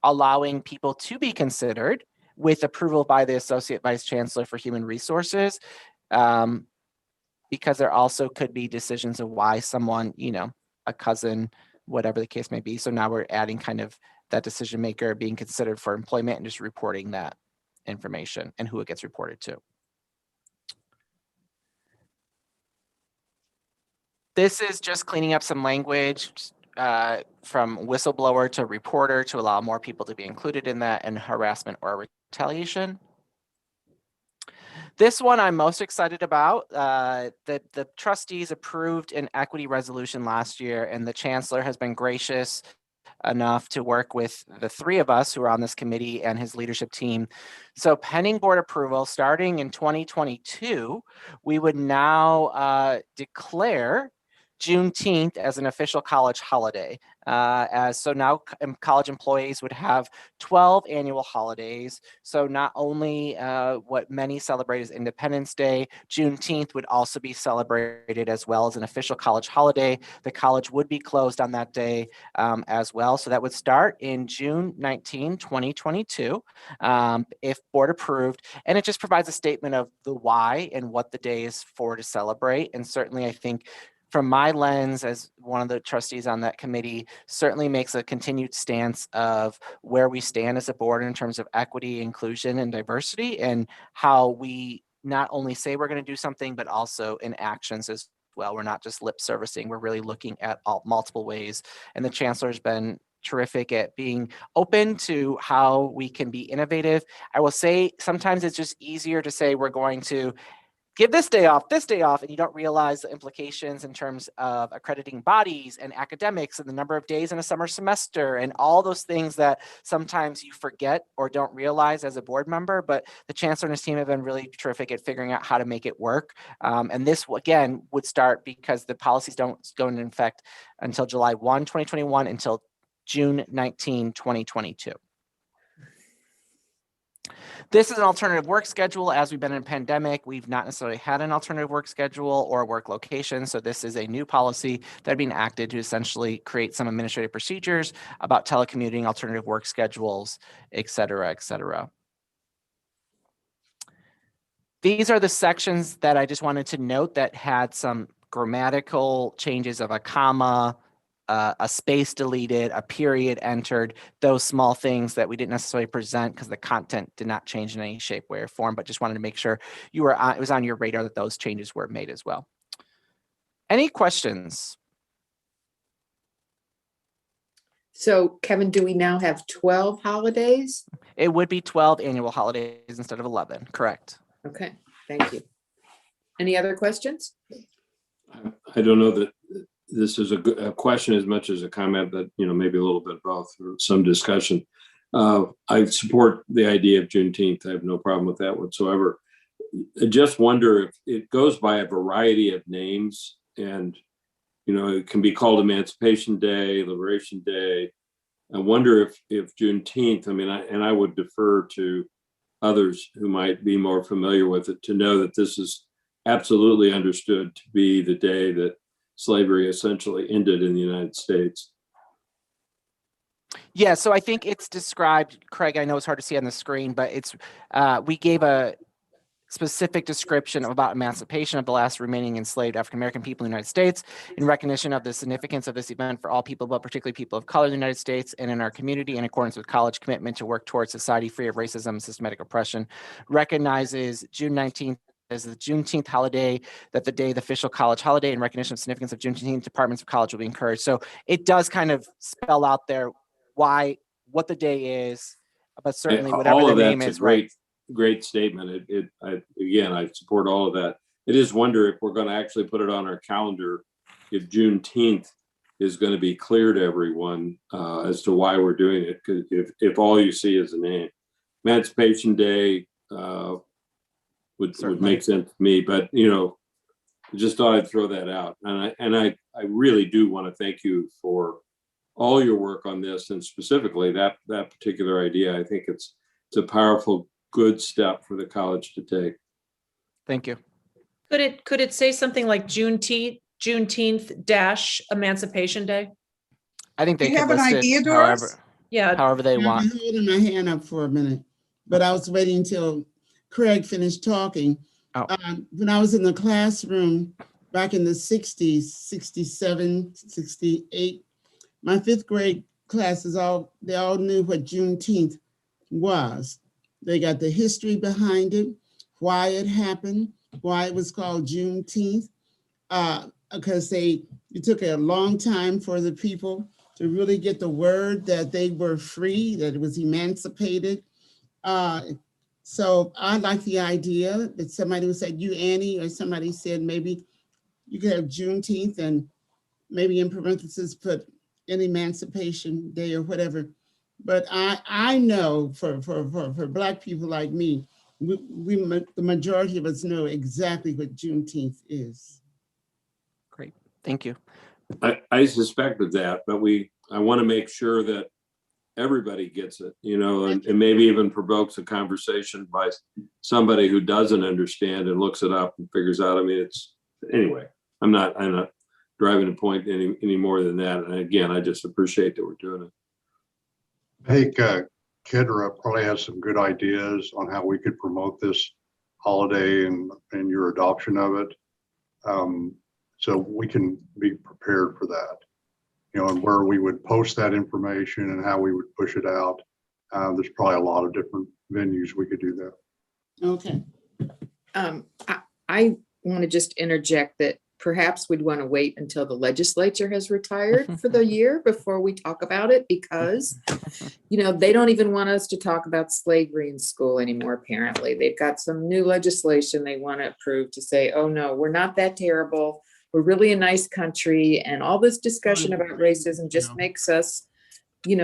allowing people to be considered with approval by the Associate Vice Chancellor for Human Resources, because there also could be decisions of why someone, a cousin, whatever the case may be. So now we're adding kind of that decision maker being considered for employment and just reporting that information and who it gets reported to. This is just cleaning up some language from whistleblower to reporter to allow more people to be included in that, and harassment or retaliation. This one I'm most excited about. The trustees approved an equity resolution last year, and the chancellor has been gracious enough to work with the three of us who are on this committee and his leadership team. So pending board approval, starting in 2022, we would now declare Juneteenth as an official college holiday. So now college employees would have 12 annual holidays. So not only what many celebrate as Independence Day, Juneteenth would also be celebrated as well as an official college holiday. The college would be closed on that day as well. So that would start in June 19, 2022, if board approved. And it just provides a statement of the why and what the day is for to celebrate. And certainly I think from my lens as one of the trustees on that committee, certainly makes a continued stance of where we stand as a board in terms of equity, inclusion, and diversity, and how we not only say we're going to do something, but also in actions as well. We're not just lip servicing, we're really looking at multiple ways. And the chancellor's been terrific at being open to how we can be innovative. I will say sometimes it's just easier to say we're going to give this day off, and you don't realize the implications in terms of accrediting bodies and academics and the number of days in a summer semester and all those things that sometimes you forget or don't realize as a board member. But the chancellor and his team have been really terrific at figuring out how to make it work. And this, again, would start because the policies don't go into effect until July 1, 2021, until June 19, 2022. This is an alternative work schedule. As we've been in a pandemic, we've not necessarily had an alternative work schedule or work location. So this is a new policy that being acted to essentially create some administrative procedures about telecommuting, alternative work schedules, et cetera, et cetera. These are the sections that I just wanted to note that had some grammatical changes of a comma, a space deleted, a period entered, those small things that we didn't necessarily present because the content did not change in any shape, way, or form, but just wanted to make sure you were it was on your radar that those changes were made as well. Any questions? So Kevin, do we now have 12 holidays? It would be 12 annual holidays instead of 11, correct? Okay, thank you. Any other questions? I don't know that this is a question as much as a comment, that, you know, maybe a little bit of both or some discussion. I support the idea of Juneteenth. I have no problem with that whatsoever. I just wonder if it goes by a variety of names, and, you know, it can be called Emancipation Day, Liberation Day. I wonder if Juneteenth, I mean, I would defer to others who might be more familiar with it to know that this is absolutely understood to be the day that slavery essentially ended in the United States. Yeah, so I think it's described, Craig, I know it's hard to see on the screen, but it's we gave a specific description about emancipation of the last remaining enslaved African-American people in the United States in recognition of the significance of this event for all people, but particularly people of color in the United States and in our community, in accordance with college commitment to work towards society free of racism and systematic oppression, recognizes June 19th as the Juneteenth holiday, that the day, the official college holiday, in recognition of significance of Juneteenth, departments of college will be encouraged. So it does kind of spell out there what the day is, but certainly whatever all the of name that's is, a great statement. Again, I support all of that. I just wonder if we're going to actually put it on our calendar, if Juneteenth is going to be clear to everyone as to why we're doing it. Because if all you see is a name, Emancipation Day would make sense to me, but, you know, just thought I'd throw that out. And I really do want to thank you for all your work on this, and specifically that particular idea. I think it's a powerful, good step for the college to take. Thank you. Could it say something like Juneteenth Emancipation Day? I think they You could have an list idea, it Doris? Yeah. however they I've want. been holding my hand up for a minute, but I was waiting until Craig finished talking. Oh. When I was in the classroom back in the 60s, 67, 68, my fifth grade classes, they all knew what Juneteenth was. They got the history behind it, why it happened, why it was called Juneteenth, because it took a long time for the people to really get the word that they were free, that it was emancipated. So I like the idea that somebody would say, you, Annie, or somebody said maybe you could have Juneteenth and maybe in parentheses put an Emancipation Day or whatever. But I know for Black people like me, the majority of us know exactly what Juneteenth is. Great, thank you. I suspected that, but I want to make sure that everybody gets it, you know, and maybe even provokes a conversation by somebody who doesn't understand and looks it up and figures out. I mean, anyway, I'm not driving a point any more than that. And again, I just appreciate that we're doing it. I think Kedra probably has some good ideas on how we could promote this holiday and your adoption of it. So we can be prepared for that, you know, and where we would post that information and how we would push it out. There's probably a lot of different venues we could do that. Okay. I want to just interject that perhaps we'd want to wait until the legislature has retired for the year before we talk about it, because, they don't even want us to talk about slavery in school anymore, apparently. They've got some new legislation they want to approve to say, oh, no, we're not that terrible. We're really a nice country. And all this discussion about racism just makes us,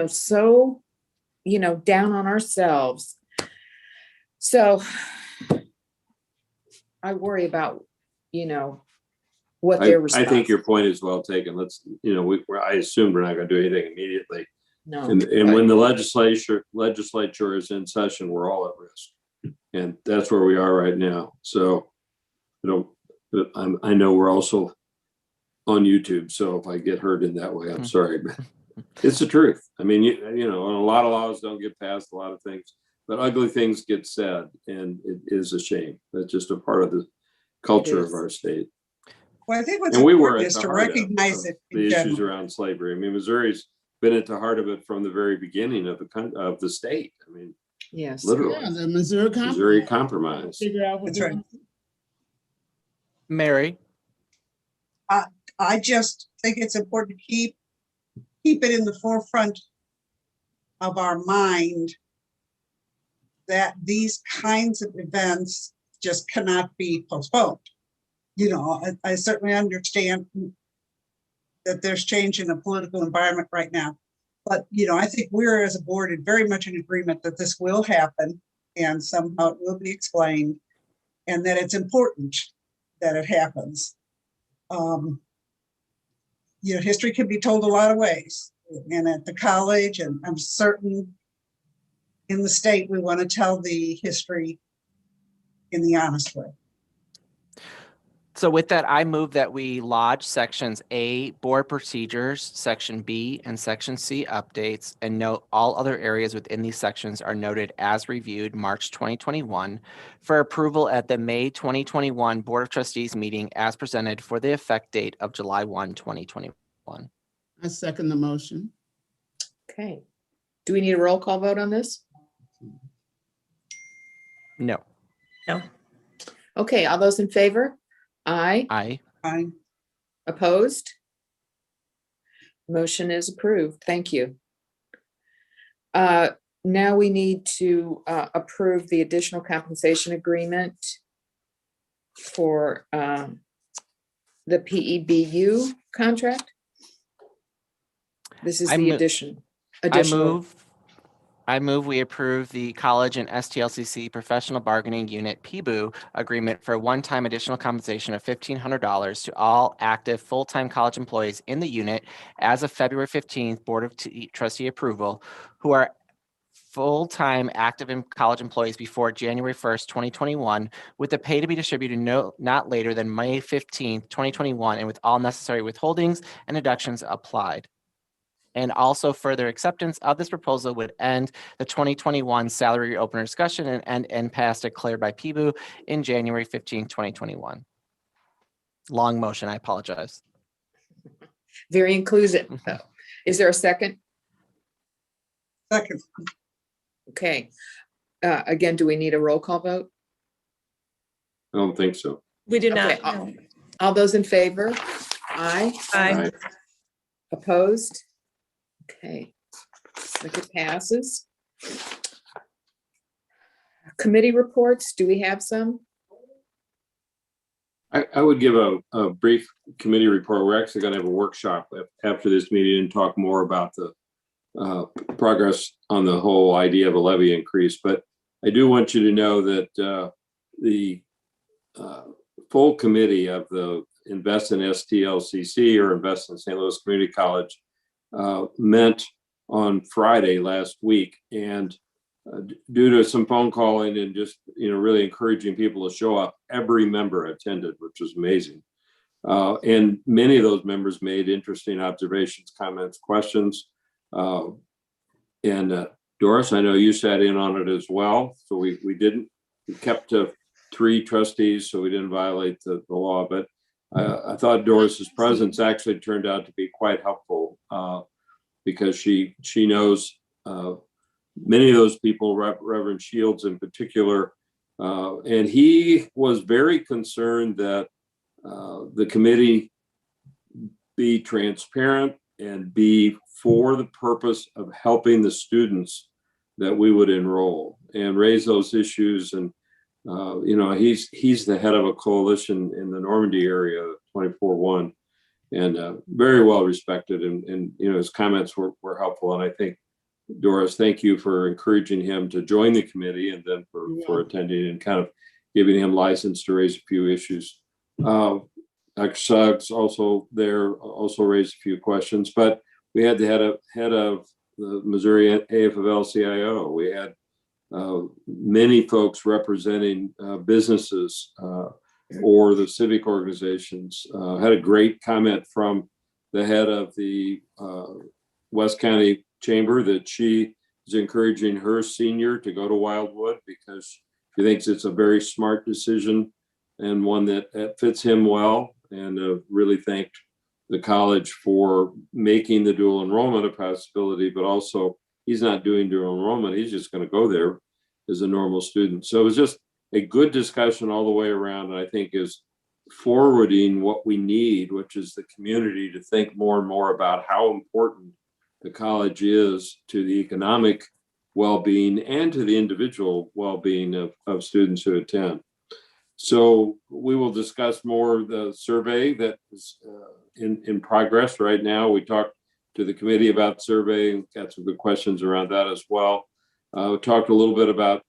so, down on ourselves. So I worry about, what their response. I think your point is well taken. Let's, I assume we're not going to do anything immediately. No. And when the legislature is in session, we're all at risk. And that's where we are right now. So, I know we're also on YouTube. So if I get hurt in that way, I'm sorry, but it's the truth. I mean, a lot of laws don't get passed, a lot of things, but ugly things get said, and it is a shame. That's just a part of the culture of our state. Well, I think what's And we were important at is the to heart of recognize it in the issues general. around slavery. I mean, Missouri's been at the heart of it from the very beginning of the state. I mean, Yes. literally. Yeah, the Missouri Compromise. Figure out what That's they right. want. Mary? I just think it's important to keep it in the forefront of our mind that these kinds of events just cannot be postponed. I certainly understand that there's change in the political environment right now, but I think we're, as a board, very much in agreement that this will happen and somehow it will be explained, and that it's important that it happens. History can be told a lot of ways, and at the college, and I'm certain in the state, we want to tell the history in the honest way. So with that, I move that we lodge sections A, board procedures, section B, and section C updates, and note all other areas within these sections are noted as reviewed March 2021 for approval at the May 2021 Board of Trustees meeting as presented for the effect date of July 1, 2021. I second the motion. Okay. Do we need a roll call vote on this? No. No. Okay, all those in favor? Aye. Aye. Fine. Opposed? Motion is approved. Thank you. Now we need to approve the additional compensation agreement for the PEBU contract. This is the additional. I move we approve the College and STLCC Professional Bargaining Unit PEBU agreement for a one-time additional compensation of $1,500 to all active full-time college employees in the unit as of February 15th Board of Trustee approval, who are full-time active college employees before January 1st, 2021, with the pay to be distributed not later than May 15th, 2021, and with all necessary withholdings and deductions applied. And also further acceptance of this proposal would end the 2021 salary opener discussion and end impasse declared by PEBU in January 15, 2021. Long motion, I apologize. Very inclusive. Is there a second? Second. Okay. Again, do we need a roll call vote? I don't think so. We do not. Okay, all those in favor? Aye. Aye. Opposed? Okay, like it passes. Committee reports, do we have some? I would give a brief committee report. We're actually going to have a workshop after this meeting and talk more about the progress on the whole idea of a levy increase. But I do want you to know that the full committee of the Invest in STLCC or Invest in St. Louis Community College met on Friday last week, and due to some phone calling and just really encouraging people to show up, every member attended, which was amazing. And many of those members made interesting observations, comments, questions. And Doris, I know you sat in on it as well. So we kept to 3 trustees, so we didn't violate the law. But I thought Doris's presence actually turned out to be quite helpful because she knows many of those people, Reverend Shields in particular, and he was very concerned that the committee be transparent and be for the purpose of helping the students that we would enroll and raise those issues. And he's the head of a coalition in the Normandy area, 24-1, and very well respected. And his comments were helpful. And I think, Doris, thank you for encouraging him to join the committee and then for attending and kind of giving him license to raise a few issues. Dr. Suggs also raised a few questions, but we had the head of the Missouri AFL-CIO. We had many folks representing businesses or the civic organizations. Had a great comment from the head of the West County Chamber that she is encouraging her senior to go to Wildwood because she thinks it's a very smart decision and one that fits him well, and really thanked the college for making the dual enrollment a possibility, but also he's not doing dual enrollment. He's just going to go there as a normal student. So it was just a good discussion all the way around, and I think is forwarding what we need, which is the community to think more and more about how important the college is to the economic well-being and to the individual well-being of students who attend. So we will discuss more the survey that is in progress right now. We talked to the committee about survey and got some good questions around that as well. We talked a little bit about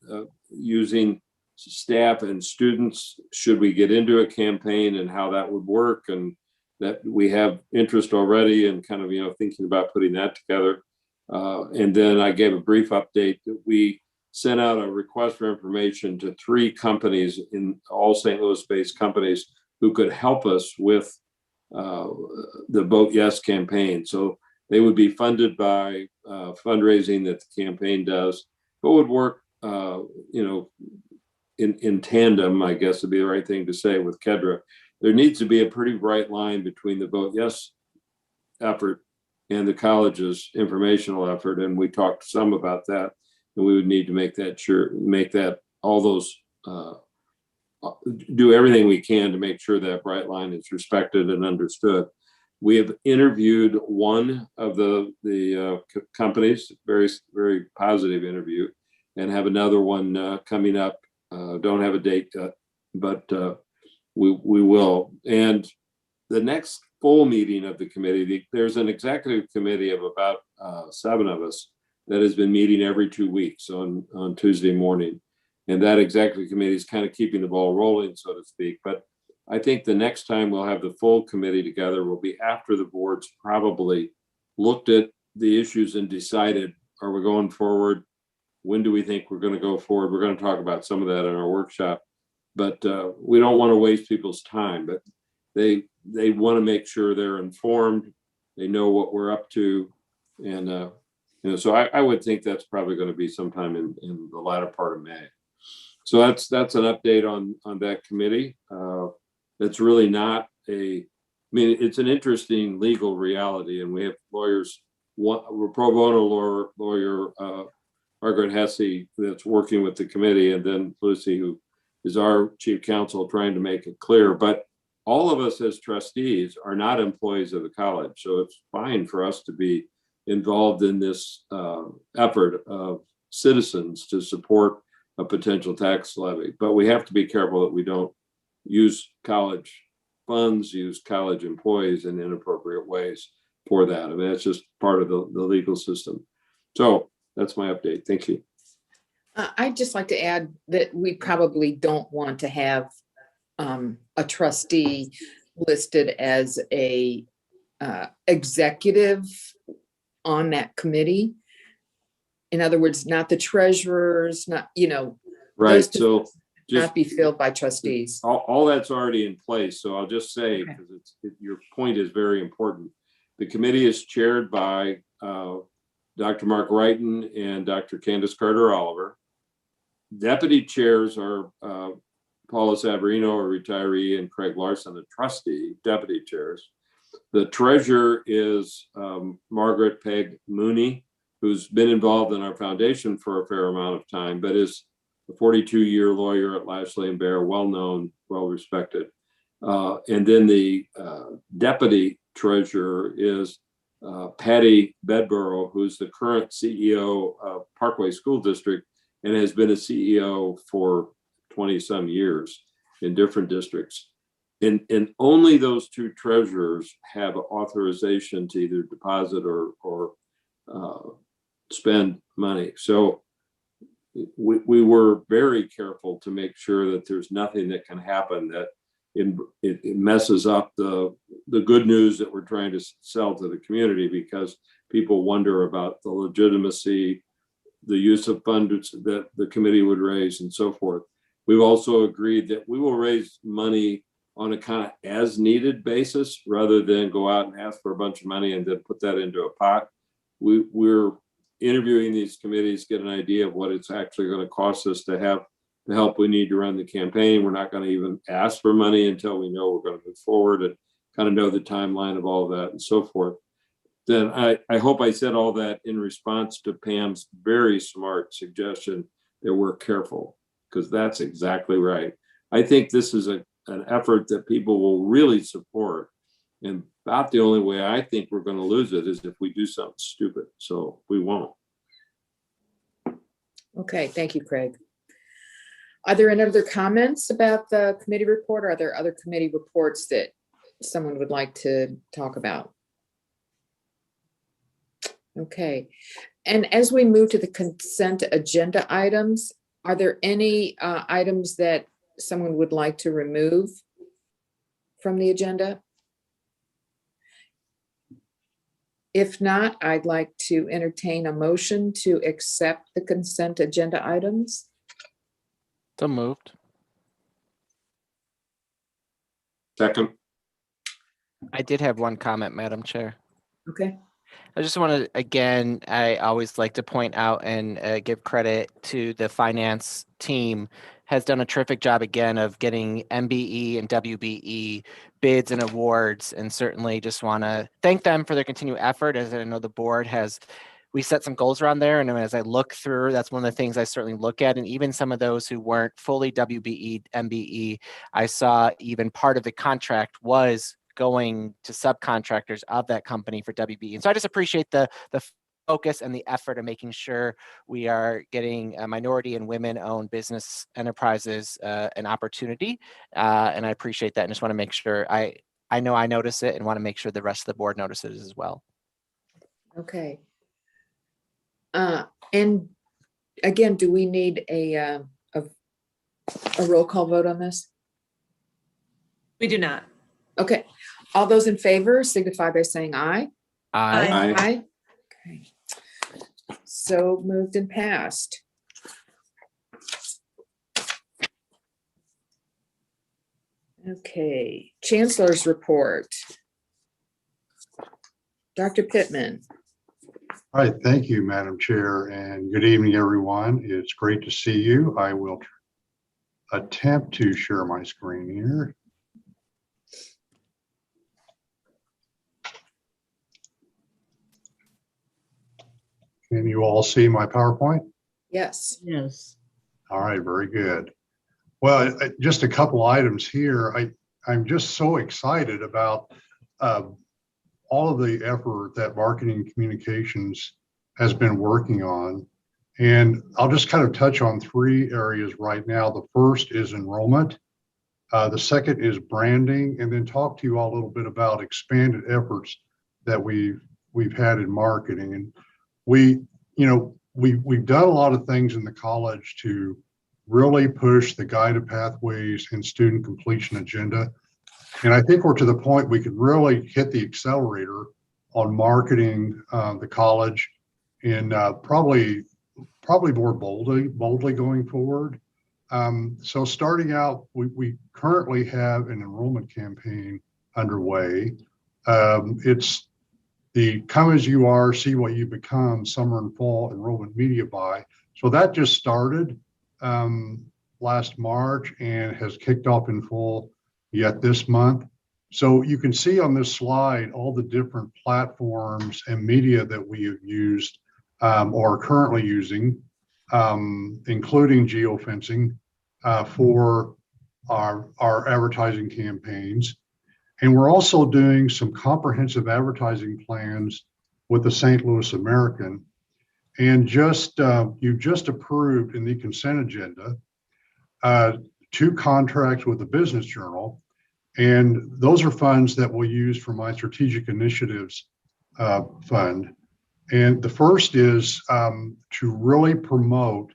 using staff and students should we get into a campaign and how that would work, and that we have interest already and kind of thinking about putting that together. And then I gave a brief update that we sent out a request for information to 3 companies, in all St. Louis-based companies, who could help us with the Vote Yes campaign. So they would be funded by fundraising that the campaign does, but would work, in tandem, I guess would be the right thing to say, with KEDRA. There needs to be a pretty bright line between the Vote Yes effort and the college's informational effort, and we talked some about that. And we would need to make that all those do everything we can to make sure that bright line is respected and understood. We have interviewed one of the companies, very, very positive interview, and have another one coming up. Don't have a date yet, but we will. And the next full meeting of the committee, there's an executive committee of about 7 of us that has been meeting every 2 weeks on Tuesday morning. And that executive committee is kind of keeping the ball rolling, so to speak. But I think the next time we'll have the full committee together will be after the board's probably looked at the issues and decided, are we going forward? When do we think we're going to go forward? We're going to talk about some of that in our workshop. But we don't want to waste people's time. But they want to make sure they're informed, they know what we're up to, and so I would think that's probably going to be sometime in the latter part of May. So that's an update on that committee. It's really not it's an interesting legal reality, and we have lawyers. We're pro bono lawyer Margaret Hesse that's working with the committee, and then Lucy, who is our chief counsel, trying to make it clear. But all of us as trustees are not employees of the college, so it's fine for us to be involved in this effort of citizens to support a potential tax levy. But we have to be careful that we don't use college funds, use college employees in inappropriate ways for that. I mean, that's just part of the legal system. So that's my update. Thank you. I'd just like to add that we probably don't want to have a trustee listed as a executive on that committee. In other words, not the treasurers, not, right. So just not be filled by trustees. All that's already in place. So I'll just say, because your point is very important. The committee is chaired by Dr. Mark Wrighton and Dr. Candace Carter Oliver. Deputy chairs are Paula Savarino, a retiree, and Craig Larson, a trustee, deputy chairs. The treasurer is Margaret Peg Mooney, who's been involved in our foundation for a fair amount of time, but is a 42-year lawyer at Lashley & Bear, well-known, well-respected. And then the deputy treasurer is Patty Bedborough, who's the current CEO of Parkway School District and has been a CEO for 20 some years in different districts. And only those two treasurers have authorization to either deposit or spend money. So we were very careful to make sure that there's nothing that can happen that it messes up the good news that we're trying to sell to the community, because people wonder about the legitimacy, the use of funds that the committee would raise and so forth. We've also agreed that we will raise money on a kind of as needed basis rather than go out and ask for a bunch of money and then put that into a pot. We're interviewing these committees, get an idea of what it's actually going to cost us to have the help we need to run the campaign. We're not going to even ask for money until we know we're going to move forward and kind of know the timeline of all of that and so forth. Then I hope I said all that in response to Pam's very smart suggestion that we're careful, because that's exactly right. I think this is an effort that people will really support. And about the only way I think we're going to lose it is if we do something stupid. So we won't. Okay, thank you, Craig. Are there any other comments about the committee report, or are there other committee reports that someone would like to talk about? Okay, and as we move to the consent agenda items, are there any items that someone would like to remove from the agenda? If not, I'd like to entertain a motion to accept the consent agenda items. So moved. Second. I did have one comment, Madam Chair. Okay. I just want to, again, I always like to point out and give credit to the finance team, has done a terrific job again of getting MBE and WBE bids and awards, and certainly just want to thank them for their continued effort. As I know the board has, we set some goals around there, and as I look through, that's one of the things I certainly look at. And even some of those who weren't fully WBE, MBE, I saw even part of the contract was going to subcontractors of that company for WBE. And so I just appreciate the focus and the effort of making sure we are getting minority and women-owned business enterprises an opportunity. And I appreciate that, and just want to make sure I know I notice it and want to make sure the rest of the board notices as well. Okay. And again, do we need a roll call vote on this? We do not. Okay. All those in favor signify by saying aye. Aye. Aye. Okay. So moved and passed. Okay, Chancellor's report. Dr. Pittman. All right, thank you, Madam Chair, and good evening, everyone. It's great to see you. I will attempt to share my screen here. Can you all see my PowerPoint? Yes. Yes. All right, very good. Well, just a couple items here. I'm just so excited about all of the effort that marketing communications has been working on. And I'll just kind of touch on three areas right now. The first is enrollment. The second is branding, and then talk to you all a little bit about expanded efforts that we've had in marketing. And we've done a lot of things in the college to really push the guided pathways and student completion agenda. And I think we're to the point we could really hit the accelerator on marketing the college and probably more boldly going forward. So starting out, we currently have an enrollment campaign underway. It's the Come As You Are, See What You Become Summer and Fall Enrollment Media Buy. So that just started last March and has kicked off in full yet this month. So you can see on this slide all the different platforms and media that we have used or are currently using, including geo-fencing for our advertising campaigns. And we're also doing some comprehensive advertising plans with the St. Louis American. And you've just approved in the consent agenda 2 contracts with the Business Journal. And those are funds that we'll use for my strategic initiatives fund. And the first is to really promote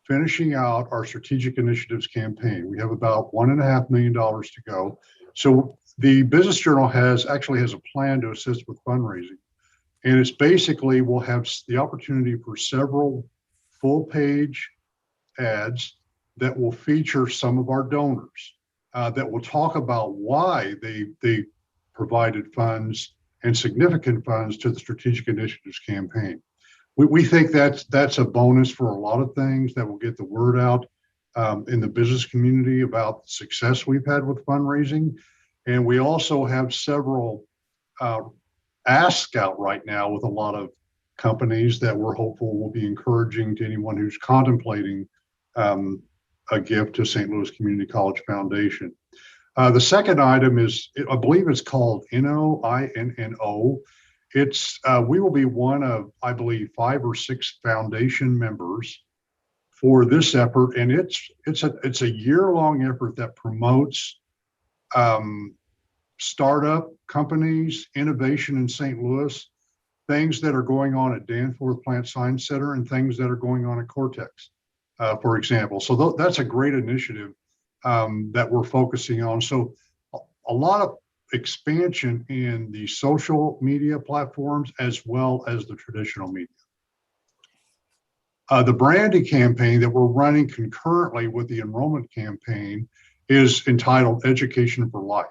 finishing out our strategic initiatives campaign. We have about $1.5 million to go. So the Business Journal actually has a plan to assist with fundraising. And it's basically, we'll have the opportunity for several full page ads that will feature some of our donors, that will talk about why they provided funds and significant funds to the strategic initiatives campaign. We think that's a bonus for a lot of things that will get the word out in the business community about the success we've had with fundraising. And we also have several asks out right now with a lot of companies that we're hopeful will be encouraging to anyone who's contemplating a gift to St. Louis Community College Foundation. The second item is, I believe it's called INNO. We will be one of, I believe, 5 or 6 foundation members for this effort, and it's a year-long effort that promotes startup companies, innovation in St. Louis, things that are going on at Danforth Plant Science Center, and things that are going on at Cortex, for example. So that's a great initiative that we're focusing on. So a lot of expansion in the social media platforms as well as the traditional media. The branding campaign that we're running concurrently with the enrollment campaign is entitled Education for Life.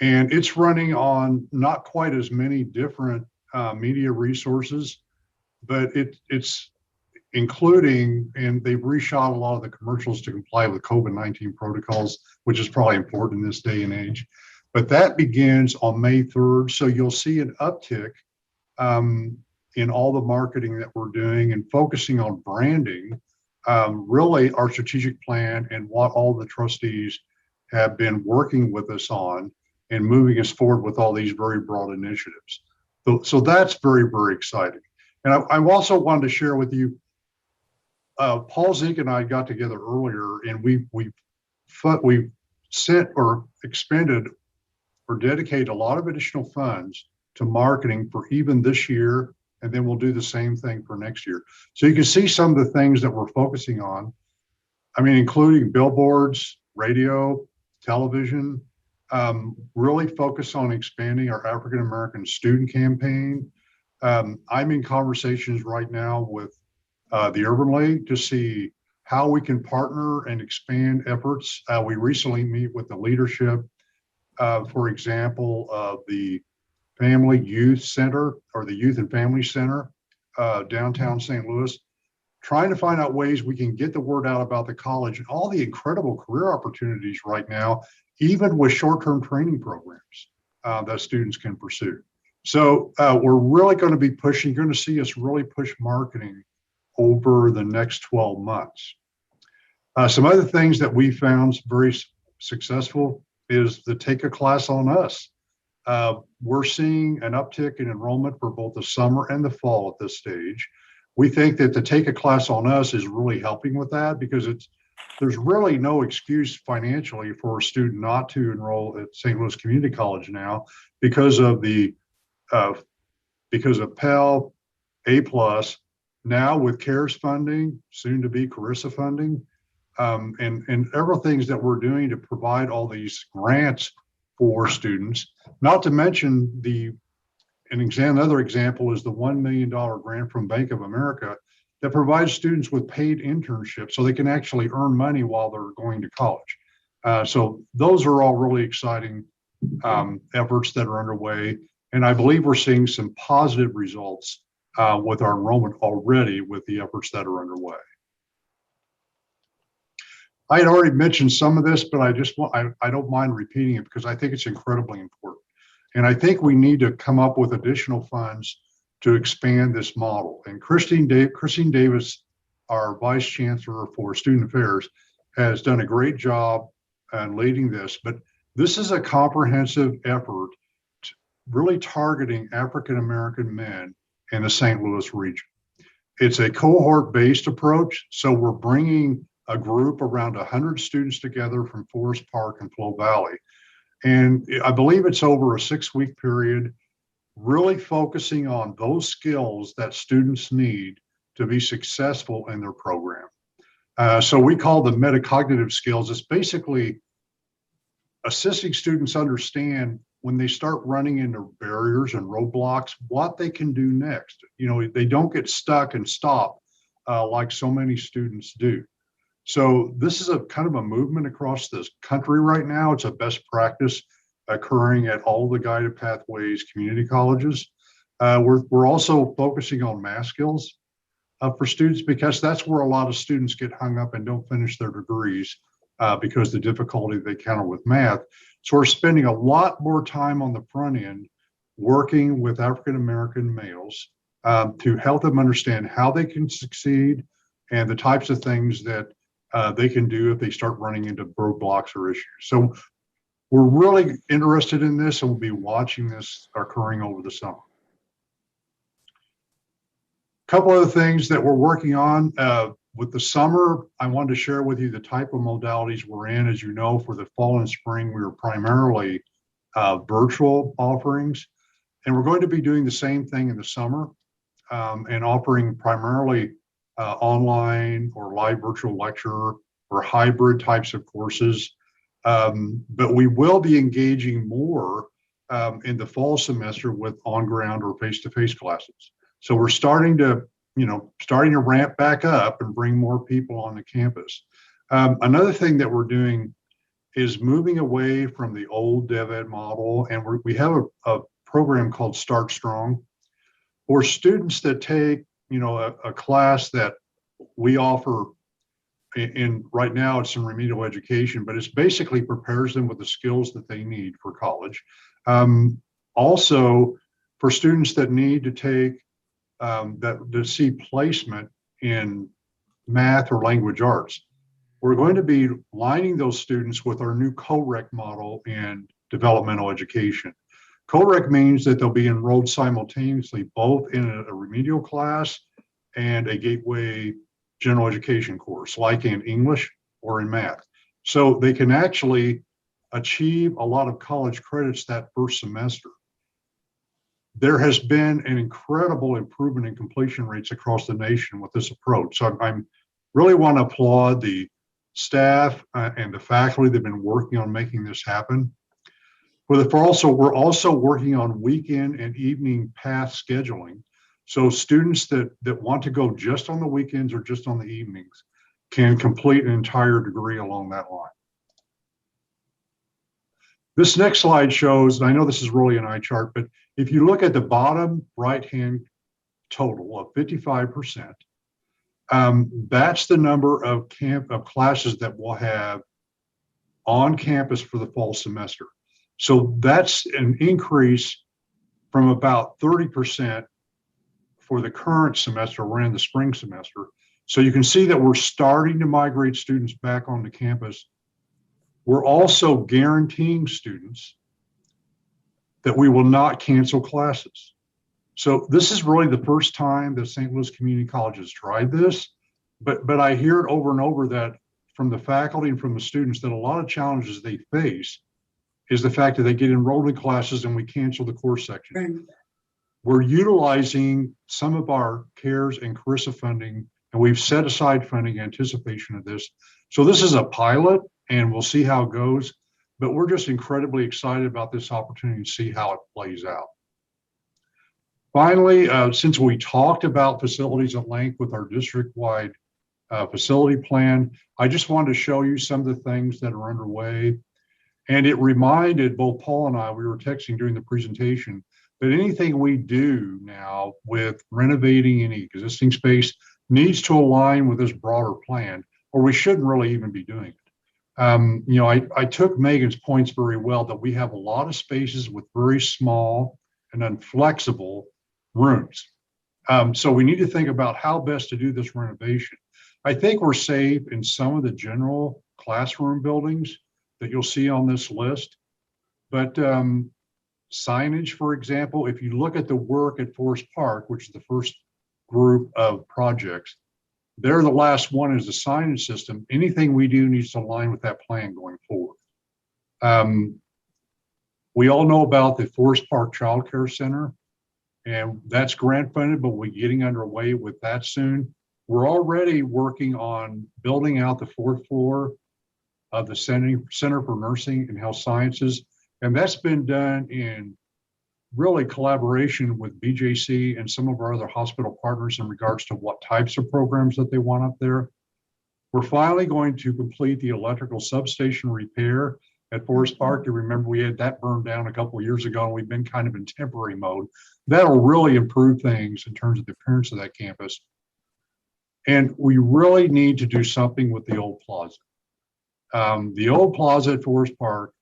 And it's running on not quite as many different media resources, but it's including, and they've reshot a lot of the commercials to comply with COVID-19 protocols, which is probably important in this day and age. But that begins on May 3rd. So you'll see an uptick in all the marketing that we're doing and focusing on branding, really our strategic plan and what all the trustees have been working with us on and moving us forward with all these very broad initiatives. So that's very, very exciting. And I also wanted to share with you, Paul Zeke and I got together earlier, and we sent or expended or dedicated a lot of additional funds to marketing for even this year, and then we'll do the same thing for next year. So you can see some of the things that we're focusing on. I mean, including billboards, radio, television, really focus on expanding our African American student campaign. I'm in conversations right now with the Urban League to see how we can partner and expand efforts. We recently meet with the leadership, for example, of the Family Youth Center or the Youth and Family Center, downtown St. Louis, trying to find out ways we can get the word out about the college and all the incredible career opportunities right now, even with short-term training programs that students can pursue. So we're really going to be pushing, you're going to see us really push marketing over the next 12 months. Some other things that we found very successful is the Take a Class on Us. We're seeing an uptick in enrollment for both the summer and the fall at this stage. We think that the Take a Class on Us is really helping with that because there's really no excuse financially for a student not to enroll at St. Louis Community College now because of Pell, A+, now with CARES funding, soon to be Carissa funding, and several things that we're doing to provide all these grants for students. Not to mention another example is the $1 million grant from Bank of America that provides students with paid internships so they can actually earn money while they're going to college. So those are all really exciting efforts that are underway. And I believe we're seeing some positive results with our enrollment already with the efforts that are underway. I had already mentioned some of this, but I don't mind repeating it because I think it's incredibly important. And I think we need to come up with additional funds to expand this model. And Christine Davis, our Vice Chancellor for Student Affairs, has done a great job leading this, but this is a comprehensive effort really targeting African-American men in the St. Louis region. It's a cohort-based approach, so we're bringing a group around 100 students together from Forest Park and Flow Valley. And I believe it's over a 6-week period, really focusing on those skills that students need to be successful in their program. So we call them metacognitive skills. It's basically assisting students understand when they start running into barriers and roadblocks, what they can do next. You know, they don't get stuck and stop like so many students do. So this is a kind of a movement across this country right now. It's a best practice occurring at all the guided pathways community colleges. We're also focusing on math skills for students, because that's where a lot of students get hung up and don't finish their degrees because the difficulty they encounter with math. So we're spending a lot more time on the front end working with African-American males to help them understand how they can succeed and the types of things that they can do if they start running into roadblocks or issues. So we're really interested in this, and we'll be watching this occurring over the summer. Couple other things that we're working on with the summer. I wanted to share with you the type of modalities we're in. As you know, for the fall and spring, we are primarily virtual offerings, and we're going to be doing the same thing in the summer and offering primarily online or live virtual lecture or hybrid types of courses. But we will be engaging more in the fall semester with on-ground or face-to-face classes. So we're starting to ramp back up and bring more people on the campus. Another thing that we're doing is moving away from the old DevEd model, and we have a program called Start Strong, for students that take a class that we offer in right now. It's in remedial education, but it's basically prepares them with the skills that they need for college. Also, for students that need to take to see placement in math or language arts, we're going to be lining those students with our new co-rec model in developmental education. Co-rec means that they'll be enrolled simultaneously both in a remedial class and a gateway general education course, like in English or in math. So they can actually achieve a lot of college credits that first semester. There has been an incredible improvement in completion rates across the nation with this approach. So I really want to applaud the staff and the faculty that have been working on making this happen. We're also working on weekend and evening path scheduling. So students that want to go just on the weekends or just on the evenings can complete an entire degree along that line. This next slide shows, and I know this is really an eye chart, but if you look at the bottom right-hand total of 55%, that's the number of classes that we'll have on campus for the fall semester. So that's an increase from about 30% for the current semester. We're in the spring semester. So you can see that we're starting to migrate students back onto campus. We're also guaranteeing students that we will not cancel classes. So this is really the first time that St. Louis Community College has tried this, but I hear it over and over that from the faculty and from the students that a lot of challenges they face is the fact that they get enrolled in classes and we cancel the course section. Right. We're utilizing some of our CARES and CARISA funding, and we've set aside funding in anticipation of this. So this is a pilot, and we'll see how it goes, but we're just incredibly excited about this opportunity to see how it plays out. Finally, since we talked about facilities at length with our district-wide facility plan, I just wanted to show you some of the things that are underway. And it reminded both Paul and I, we were texting during the presentation, that anything we do now with renovating any existing space needs to align with this broader plan, or we shouldn't really even be doing it. I took Megan's points very well that we have a lot of spaces with very small and unflexible rooms. So we need to think about how best to do this renovation. I think we're safe in some of the general classroom buildings that you'll see on this list. But signage, for example, if you look at the work at Forest Park, which is the first group of projects, they're the last one is the signage system. Anything we do needs to align with that plan going forward. We all know about the Forest Park Child Care Center, and that's grant funded, but we're getting underway with that soon. We're already working on building out the 4th floor of the Center for Nursing and Health Sciences. And that's been done in really collaboration with BJC and some of our other hospital partners in regards to what types of programs that they want up there. We're finally going to complete the electrical substation repair at Forest Park. You remember we had that burned down a couple of years ago, and we've been kind of in temporary mode. That'll really improve things in terms of the appearance of that campus. And we really need to do something with the old plaza. The old plaza at Forest Park,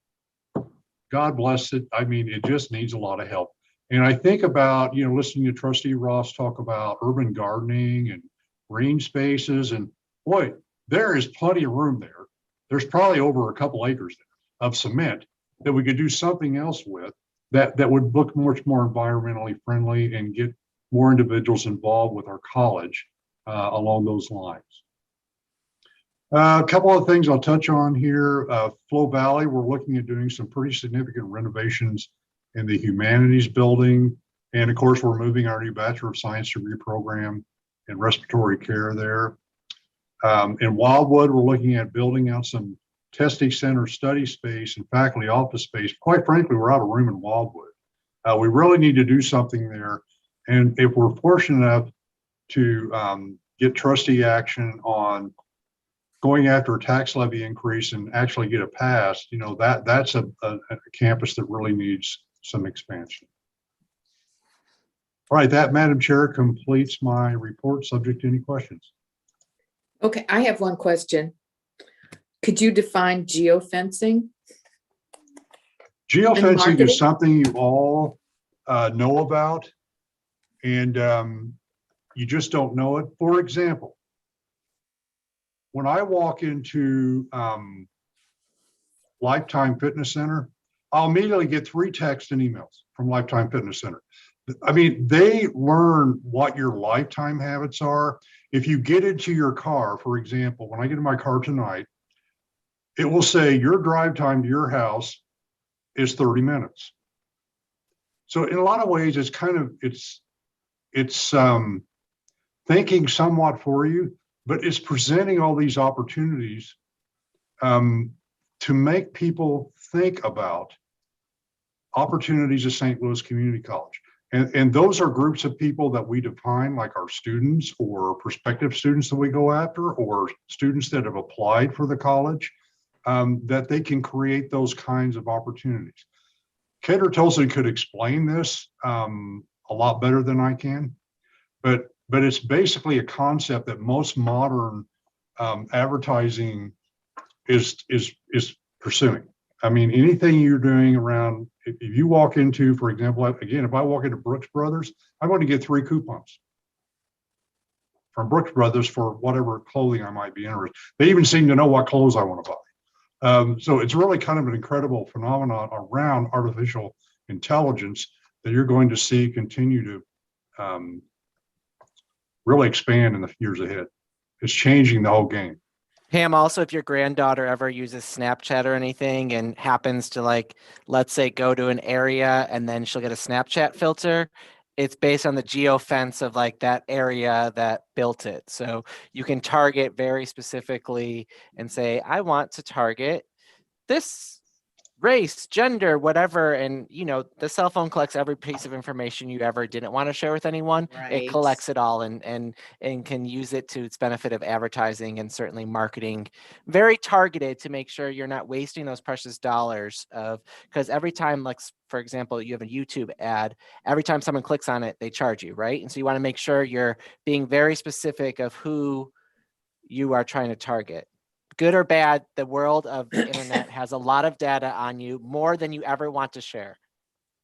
God bless it. I mean, it just needs a lot of help. And I think about, listening to Trustee Ross talk about urban gardening and green spaces, and boy, there is plenty of room there. There's probably over a couple acres there of cement that we could do something else with that would look much more environmentally friendly and get more individuals involved with our college along those lines. A couple of things I'll touch on here. Flow Valley, we're looking at doing some pretty significant renovations in the humanities building. And of course, we're moving our new Bachelor of Science degree program in respiratory care there. In Wildwood, we're looking at building out some testing center study space and faculty office space. Quite frankly, we're out of room in Wildwood. We really need to do something there. And if we're fortunate enough to get trustee action on going after a tax levy increase and actually get it passed, that's a campus that really needs some expansion. All right, that, Madam Chair, completes my report, subject to any questions. Okay, I have one question. Could you define geofencing? Geofencing marketing? is something you all know about, and you just don't know it. For example, when I walk into Lifetime Fitness Center, I'll immediately get 3 texts and emails from Lifetime Fitness Center. I mean, they learn what your lifetime habits are. If you get into your car, for example, when I get in my car tonight, it will say your drive time to your house is 30 minutes. So in a lot of ways, it's kind of, it's thinking somewhat for you, but it's presenting all these opportunities to make people think about opportunities at St. Louis Community College. And those are groups of people that we define, like our students or prospective students that we go after, or students that have applied for the college, that they can create those kinds of opportunities. Kedra Tolson could explain this a lot better than I can, but it's basically a concept that most modern advertising is pursuing. I mean, anything you're doing around, if you walk into, for example, again, if I walk into Brooks Brothers, I'm going to get 3 coupons from Brooks Brothers for whatever clothing I might be interested. They even seem to know what clothes I want to buy. So it's really kind of an incredible phenomenon around artificial intelligence that you're going to see continue to really expand in the years ahead. It's changing the whole game. Pam, also, if your granddaughter ever uses Snapchat or anything and happens to, like, let's say, go to an area and then she'll get a Snapchat filter, it's based on the geofence of like that area that built it. So you can target very specifically and say, I want to target this race, gender, whatever. And, the cell phone collects every piece of information you ever didn't want to share with anyone. Right. It collects it all and can use it to its benefit of advertising and certainly marketing, very targeted to make sure you're not wasting those precious dollars because every time, like, for example, you have a YouTube ad, every time someone clicks on it, they charge you, right? And so you want to make sure you're being very specific of who you are trying to target. Good or bad, the world of the internet has a lot of data on you, more than you ever want to share.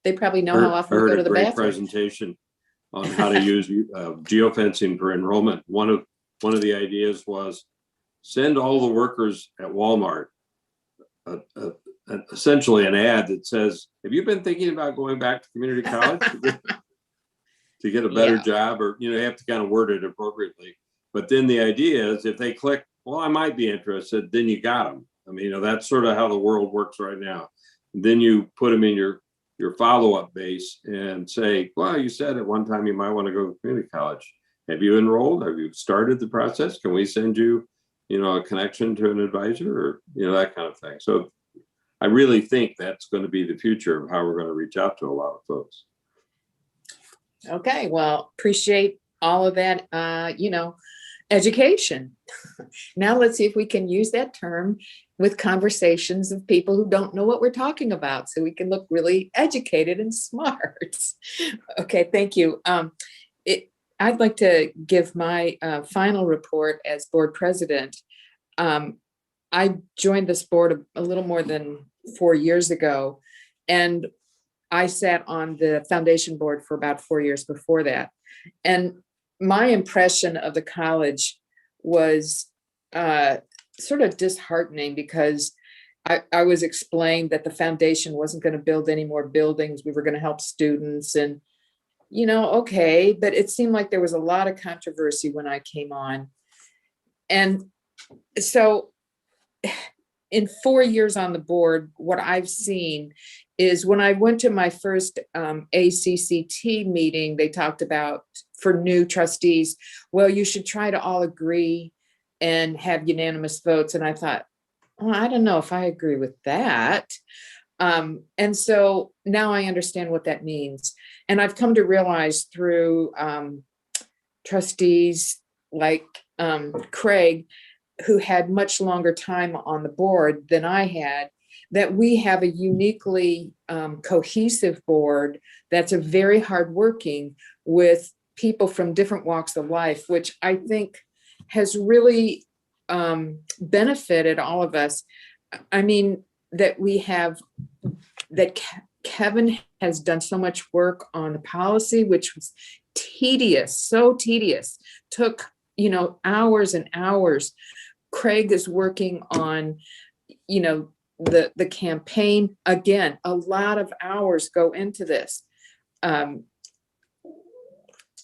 They probably know how often we go to the great bathroom. presentation on how to use geofencing for enrollment. One of one of the ideas was send all the workers at Walmart essentially an ad that says, have you been thinking about going back to community college to get a better Yeah. job? Or, you have to kind of word it appropriately. But then the idea is if they click, well, I might be interested, then you got them. I mean, that's sort of how the world works right now. And then you put them in your follow-up base and say, well, you said at one time you might want to go to community college. Have you enrolled? Have you started the process? Can we send you, a connection to an advisor, or, that kind of thing. So I really think that's going to be the future of how we're going to reach out to a lot of folks. Okay, well, appreciate all of that, education. Now let's see if we can use that term with conversations of people who don't know what we're talking about, so we can look really educated and smart. Okay, thank you. I'd like to give my final report as board president. I joined this board a little more than 4 years ago, and I sat on the foundation board for about 4 years before that. And my impression of the college was sort of disheartening, because I was explained that the foundation wasn't going to build any more buildings. We were going to help students, and okay, but it seemed like there was a lot of controversy when I came on. And so in 4 years on the board, what I've seen is when I went to my first ACCT meeting, they talked about, for new trustees, well, you should try to all agree and have unanimous votes. And I thought, well, I don't know if I agree with that. And so now I understand what that means. And I've come to realize through trustees like Craig, who had much longer time on the board than I had, that we have a uniquely cohesive board that's a very hardworking, with people from different walks of life, which I think has really benefited all of us. I mean, that we have, that Kevin has done so much work on the policy, which was tedious, so tedious, took, hours and hours. Craig is working on, the campaign. Again, a lot of hours go into this.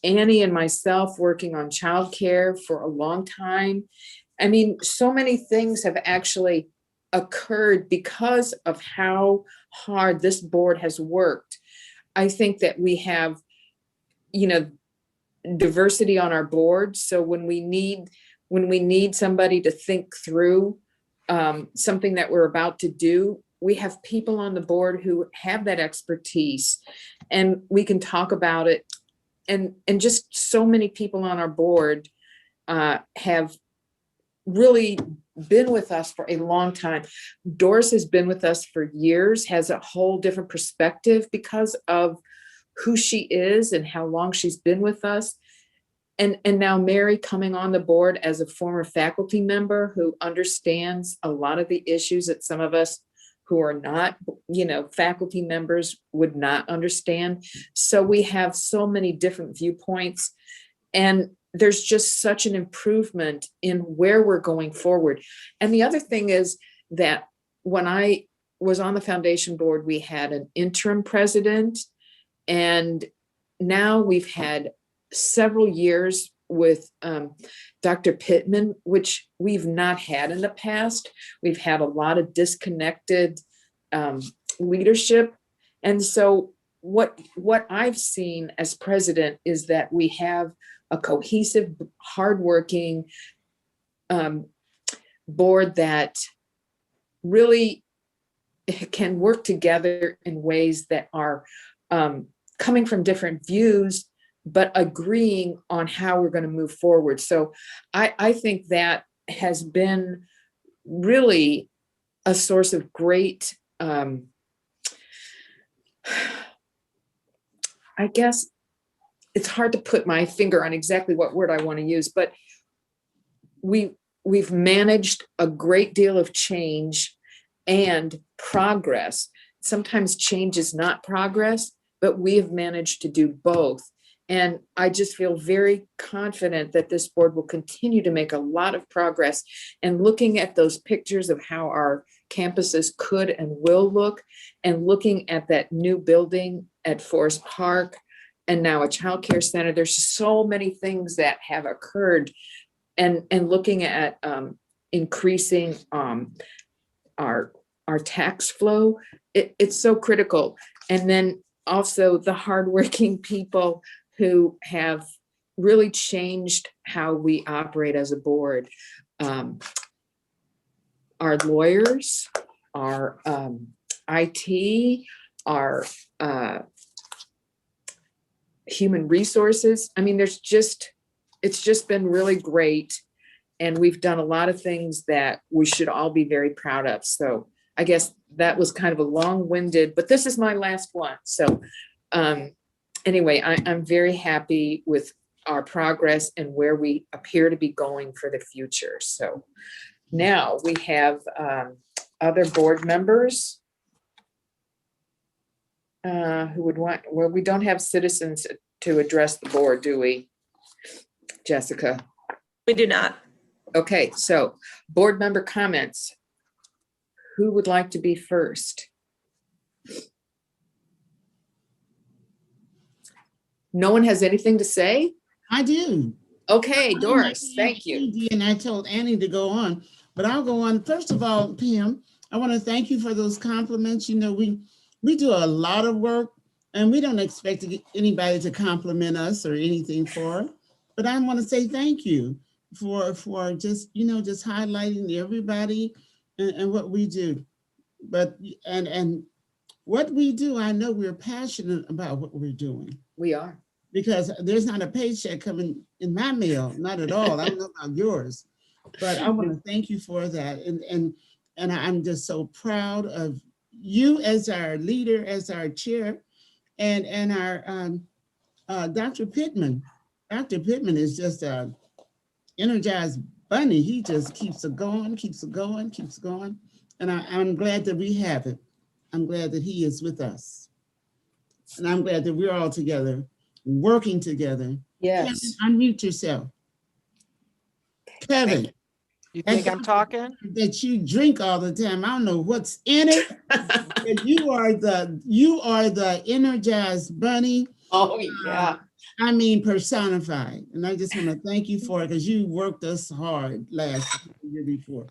Annie and myself working on childcare for a long time. I mean, so many things have actually occurred because of how hard this board has worked. I think that we have, diversity on our board. So when we need somebody to think through something that we're about to do, we have people on the board who have that expertise, and we can talk about it. And just so many people on our board have really been with us for a long time. Doris has been with us for years, has a whole different perspective because of who she is and how long she's been with us. And now Mary coming on the board as a former faculty member who understands a lot of the issues that some of us who are not, faculty members would not understand. So we have so many different viewpoints, and there's just such an improvement in where we're going forward. And the other thing is that when I was on the foundation board, we had an interim president, and now we've had several years with Dr. Pittman, which we've not had in the past. We've had a lot of disconnected leadership. And so what I've seen as president is that we have a cohesive, hardworking board that really can work together in ways that are coming from different views, but agreeing on how we're going to move forward. So I think that has been really a source of great, I guess it's hard to put my finger on exactly what word I want to use, but we've managed a great deal of change and progress. Sometimes change is not progress, but we have managed to do both. And I just feel very confident that this board will continue to make a lot of progress. And looking at those pictures of how our campuses could and will look, and looking at that new building at Forest Park, and now a childcare center, there's so many things that have occurred. And looking at increasing our tax flow, it's so critical. And then also the hardworking people who have really changed how we operate as a board. Our lawyers, our IT, our human resources. I mean, it's just been really great. And we've done a lot of things that we should all be very proud of. So I guess that was kind of a long-winded, but this is my last one. So anyway, I'm very happy with our progress and where we appear to be going for the future. So now we have other board members who would want, well, we don't have citizens to address the board, do we, Jessica? We do not. Okay, so board member comments. Who would like to be first? No one has anything to say? I do. Okay, Doris, thank you. And I told Annie to go on, but I'll go on. First of all, Pam, I want to thank you for those compliments. You know, we do a lot of work and we don't expect to get anybody to compliment us or anything for it. But I want to say thank you for just, you know, just highlighting everybody and what we do. But and what we do, I know we're passionate about what we're doing. We are. Because there's not a paycheck coming in my mail, not at all. I don't know about yours, but I want to thank you for that. And I'm just so proud of you as our leader, as our chair, and our Dr. Pittman. Dr. Pittman is just a energized bunny. He just keeps it going, keeps it going, keeps going. And I'm glad that we have it. I'm glad that he is with us. And I'm glad that we're all together, working together. Yes. Kevin, unmute yourself. Kevin. You think I'm talking? That you drink all the time. I don't know what's in it. But you are the energized bunny. Oh, yeah. I mean, personified. And I just want to thank you for it because you worked us hard last year before.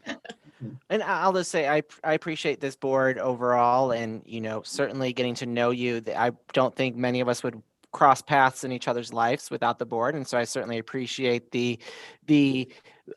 And I'll just say I appreciate this board overall, and you know, certainly getting to know you. I don't think many of us would cross paths in each other's lives without the board, and so I certainly appreciate the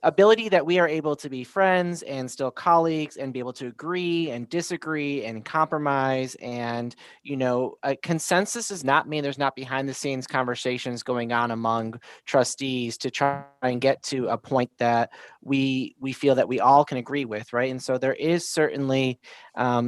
ability that we are able to be friends and still colleagues and be able to agree and disagree and compromise. And you know, a consensus does not mean there's not behind the scenes conversations going on among trustees to try and get to a point that we feel that we all can agree with, right? And so there is certainly,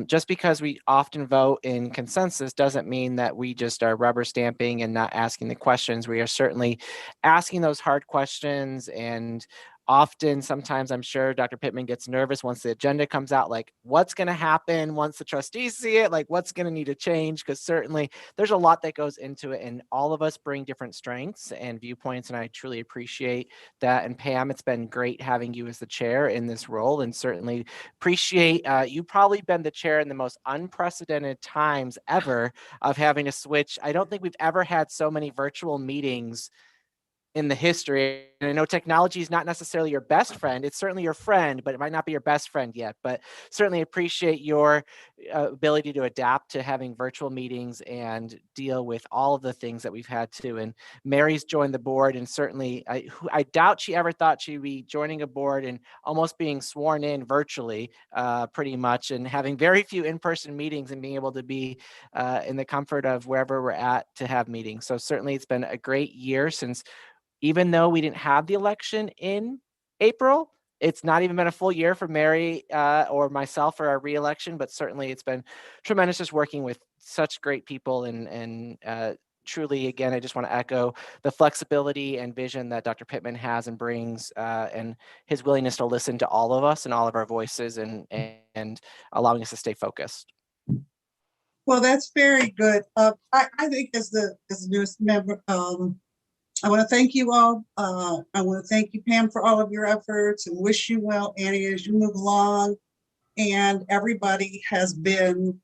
just because we often vote in consensus doesn't mean that we just are rubber stamping and not asking the questions. We are certainly asking those hard questions, and often, sometimes I'm sure Dr. Pittman gets nervous once the agenda comes out, like what's going to happen once the trustees see it, like what's going to need to change, because certainly there's a lot that goes into it, and all of us bring different strengths and viewpoints, and I truly appreciate that. And Pam, it's been great having you as the chair in this role, and certainly appreciate you've probably been the chair in the most unprecedented times ever of having to switch. I don't think we've ever had so many virtual meetings in the history. And I know technology is not necessarily your best friend. It's certainly your friend, but it might not be your best friend yet. But certainly appreciate your ability to adapt to having virtual meetings and deal with all of the things that we've had to. And Mary's joined the board, and certainly I doubt she ever thought she'd be joining a board and almost being sworn in virtually pretty much, and having very few in-person meetings and being able to be in the comfort of wherever we're at to have meetings. So certainly it's been a great year, since even though we didn't have the election in April, it's not even been a full year for Mary or myself for our re-election, but certainly it's been tremendous just working with such great people, and truly, again, I just want to echo the flexibility and vision that Dr. Pittman has and brings, and his willingness to listen to all of us and all of our voices, and allowing us to stay focused. Well, that's very good. I think as the newest member, I want to thank you all. I want to thank you, Pam, for all of your efforts and wish you well, Annie, as you move along. And everybody has been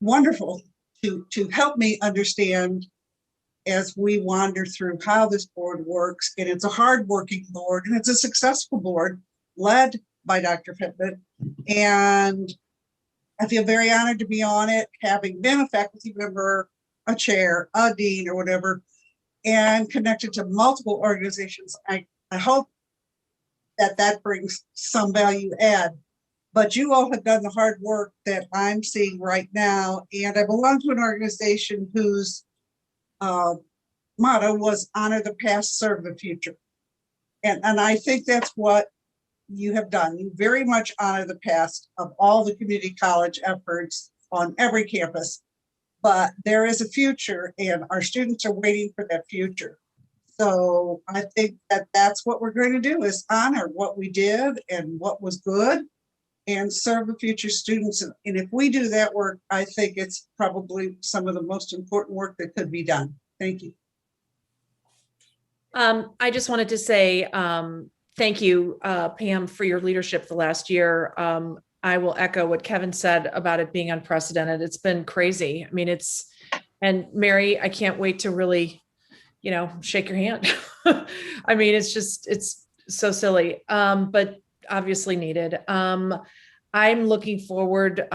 wonderful to help me understand as we wander through how this board works. And it's a hardworking board, and it's a successful board led by Dr. Pittman. And I feel very honored to be on it, having been a faculty member, a chair, a dean, or whatever, and connected to multiple organizations. I hope that brings some value add. But you all have done the hard work that I'm seeing right now. And I belong to an organization whose motto was honor the past, serve the future. And I think that's what you have done. You very much honor the past of all the community college efforts on every campus. But there is a future, and our students are waiting for that future. So I think that that's what we're going to do, is honor what we did and what was good and serve the future students. And if we do that work, I think it's probably some of the most important work that could be done. Thank you. I just wanted to say thank you, Pam, for your leadership the last year. I will echo what Kevin said about it being unprecedented. It's been crazy. I mean, and Mary, I can't wait to really, shake your hand. I mean, it's so silly, but obviously needed. I'm looking forward,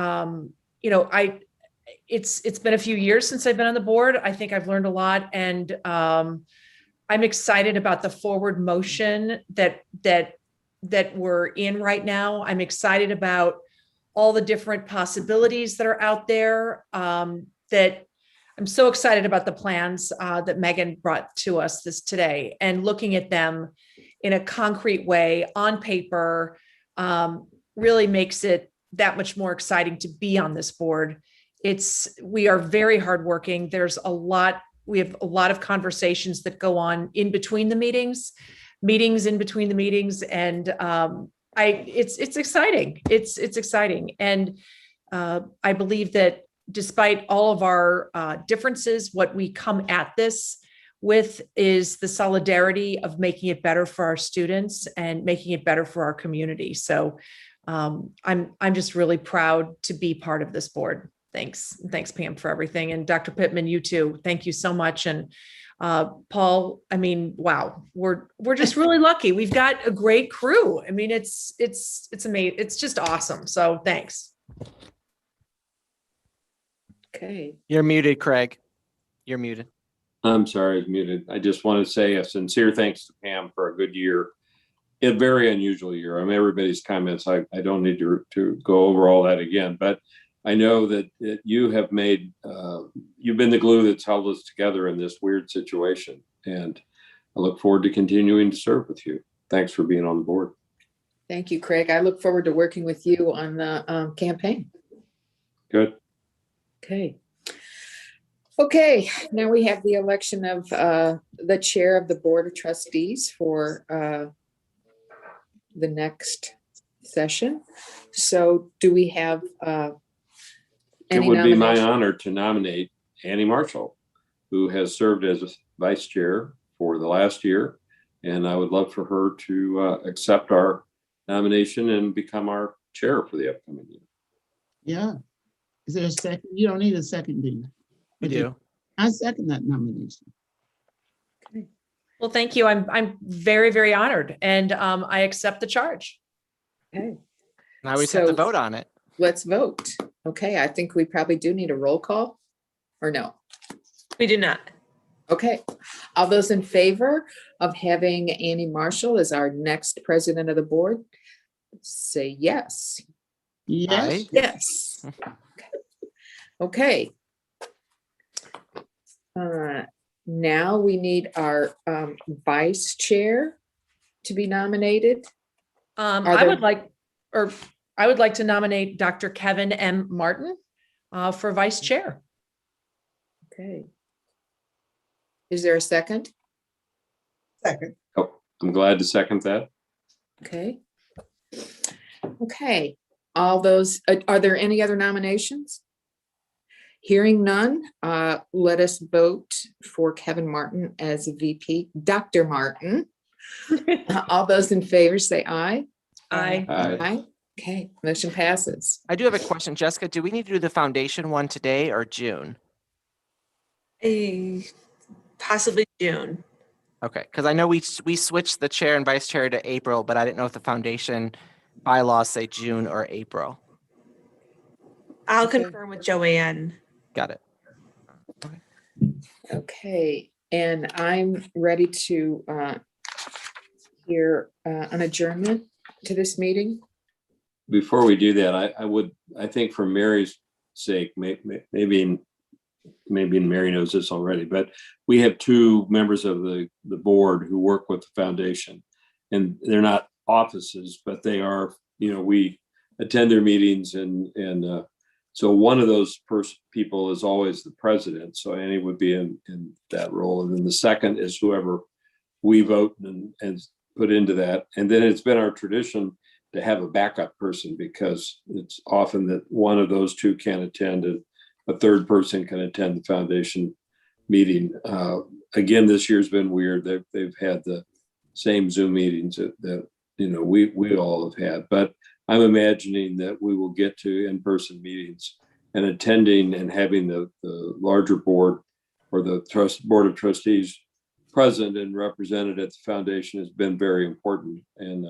it's been a few years since I've been on the board. I think I've learned a lot, and I'm excited about the forward motion that we're in right now. I'm excited about all the different possibilities that are out there. That I'm so excited about the plans that Megan brought to us today, and looking at them in a concrete way on paper really makes it that much more exciting to be on this board. We are very hardworking. We have a lot of conversations that go on in between the meetings in between the meetings. And it's exciting. It's exciting. And I believe that despite all of our differences, what we come at this with is the solidarity of making it better for our students and making it better for our community. So I'm just really proud to be part of this board. Thanks, Pam, for everything. And Dr. Pittman, you too. Thank you so much. And Paul, I mean, wow, we're just really lucky. We've got a great crew. I mean, it's amazing. It's just awesome. So thanks. Okay. You're muted, Craig. You're muted. I'm sorry, I was muted. I just want to say a sincere thanks to Pam for a good year. A very unusual year. I mean, everybody's comments, I don't need to go over all that again, but I know that you have you've been the glue that's held us together in this weird situation. And I look forward to continuing to serve with you. Thanks for being on the board. Thank you, Craig. I look forward to working with you on the campaign. Good. Okay. Okay, now we have the election of the chair of the Board of Trustees for the next session. So do we have It would be my honor to nominate Annie Marshall, who has served as vice chair for the last year. And I would love for her to accept our nomination and become our chair for the upcoming year. Yeah. Is there a second? You don't need a second, do you? We do. I second that nomination. Okay. Well, thank you. I'm very, very honored, and I accept the charge. Okay. Now we have to vote on it. Let's vote. Okay, I think we probably do need a roll call, or no? We do not. Okay, all those in favor of having Annie Marshall as our next president of the board, say yes. Yes. Aye. Yes. Okay. Now we need our vice chair to be nominated. I would like to nominate Dr. Kevin M. Martin for vice chair. Okay. Is there a second? Second. Oh, I'm glad to second that. Okay. Okay. All those, are there any other nominations? Hearing none, let us vote for Kevin Martin as a VP. Dr. Martin, all those in favor say aye. Aye. Aye. Okay, motion passes. I do have a question, Jessica. Do we need to do the foundation one today or June? Possibly June. Okay, because I know we switched the chair and vice chair to April, but I didn't know if the foundation bylaws say June or April. I'll Okay. confirm with Joanne. Got it. Okay, and I'm ready to hear an adjournment to this meeting. Before we do that, I think for Mary's sake, maybe Mary knows this already, but we have two members of the board who work with the foundation, and they're not offices, but they are, we attend their meetings, and so one of those people is always the president. So Annie would be in that role. And then the second is whoever we vote and put into that. And then it's been our tradition to have a backup person, because it's often that one of those two can attend and a third person can attend the foundation meeting. Again, this year's been weird. They've had the same Zoom meetings that we all have had, but I'm imagining that we will get to in-person meetings, and attending and having the larger board or the board of trustees present and represented at the foundation has been very important. And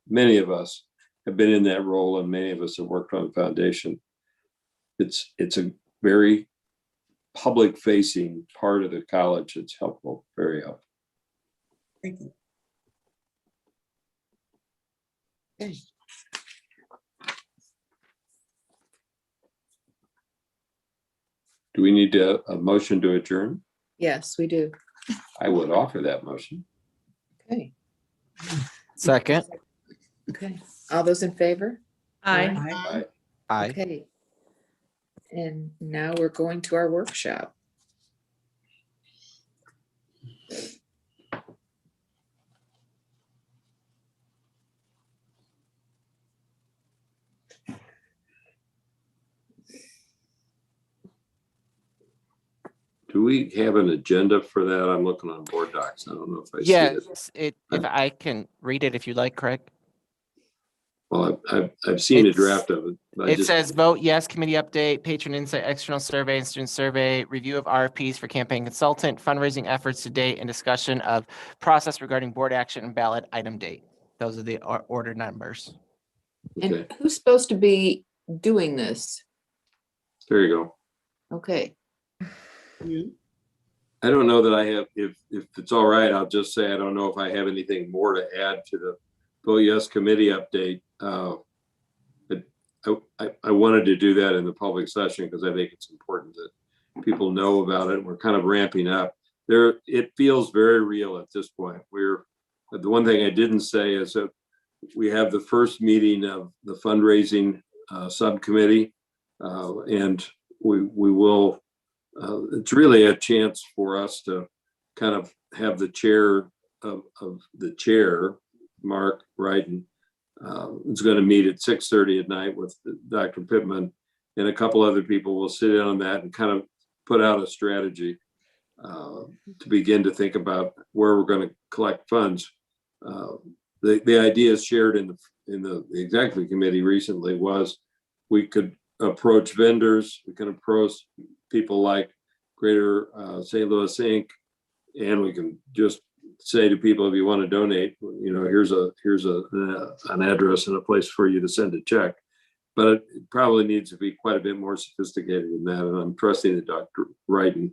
many of us have been in that role, and many of us have worked on the foundation. It's a very public facing part of the college. It's helpful, very helpful. Thank you. Okay. Do we need a motion to adjourn? Yes, we do. I would offer that motion. Okay. Second. Okay. All those in favor? Aye. Aye. Okay. And now we're going to our workshop. Do we have an agenda for that? I'm looking on board docs. I don't know if I see it. Yes, if I can read it if you like, Craig. Well, I've seen a It's- draft of it. It says vote yes, committee update, patron insight, external survey and student survey, review of RFPs for campaign consultant, fundraising efforts to date, and discussion of process regarding board action and ballot item date. Those are the order numbers. Okay, And who's supposed to be doing this? there you go. Okay. I don't know that I have, if it's all right, I'll just say, I don't know if I have anything more to add to the vote yes committee update. I wanted to do that in the public session because I think it's important that people know about it. We're kind of ramping up there. It feels very real at this point. The one thing I didn't say is that we have the first meeting of the fundraising subcommittee, and we will, it's really a chance for us to kind of have the chair of the chair, Mark Wrighton, is going to meet at 6:30 at night with Dr. Pittman, and a couple other people will sit in on that and kind of put out a strategy to begin to think about where we're going to collect funds. The ideas shared in the executive committee recently was we could approach vendors, we can approach people like Greater St. Louis Inc., and we can just say to people, if you want to donate, here's an address and a place for you to send a check. But it probably needs to be quite a bit more sophisticated than that. And I'm trusting that Dr. Wrighton,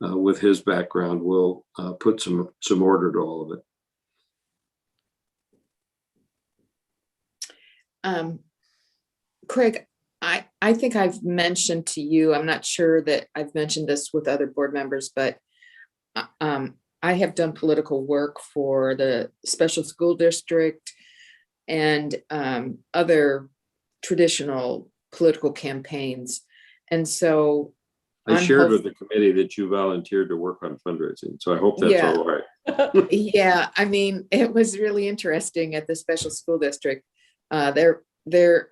with his background, will put some order to all of it. Craig, I think I've mentioned to you, I'm not sure that I've mentioned this with other board members, but I have done political work for the special school district and other traditional political campaigns. And so I shared with the committee that you volunteered to work on fundraising. So I hope that's all right. Yeah, I mean, it was really interesting at the special school district. Their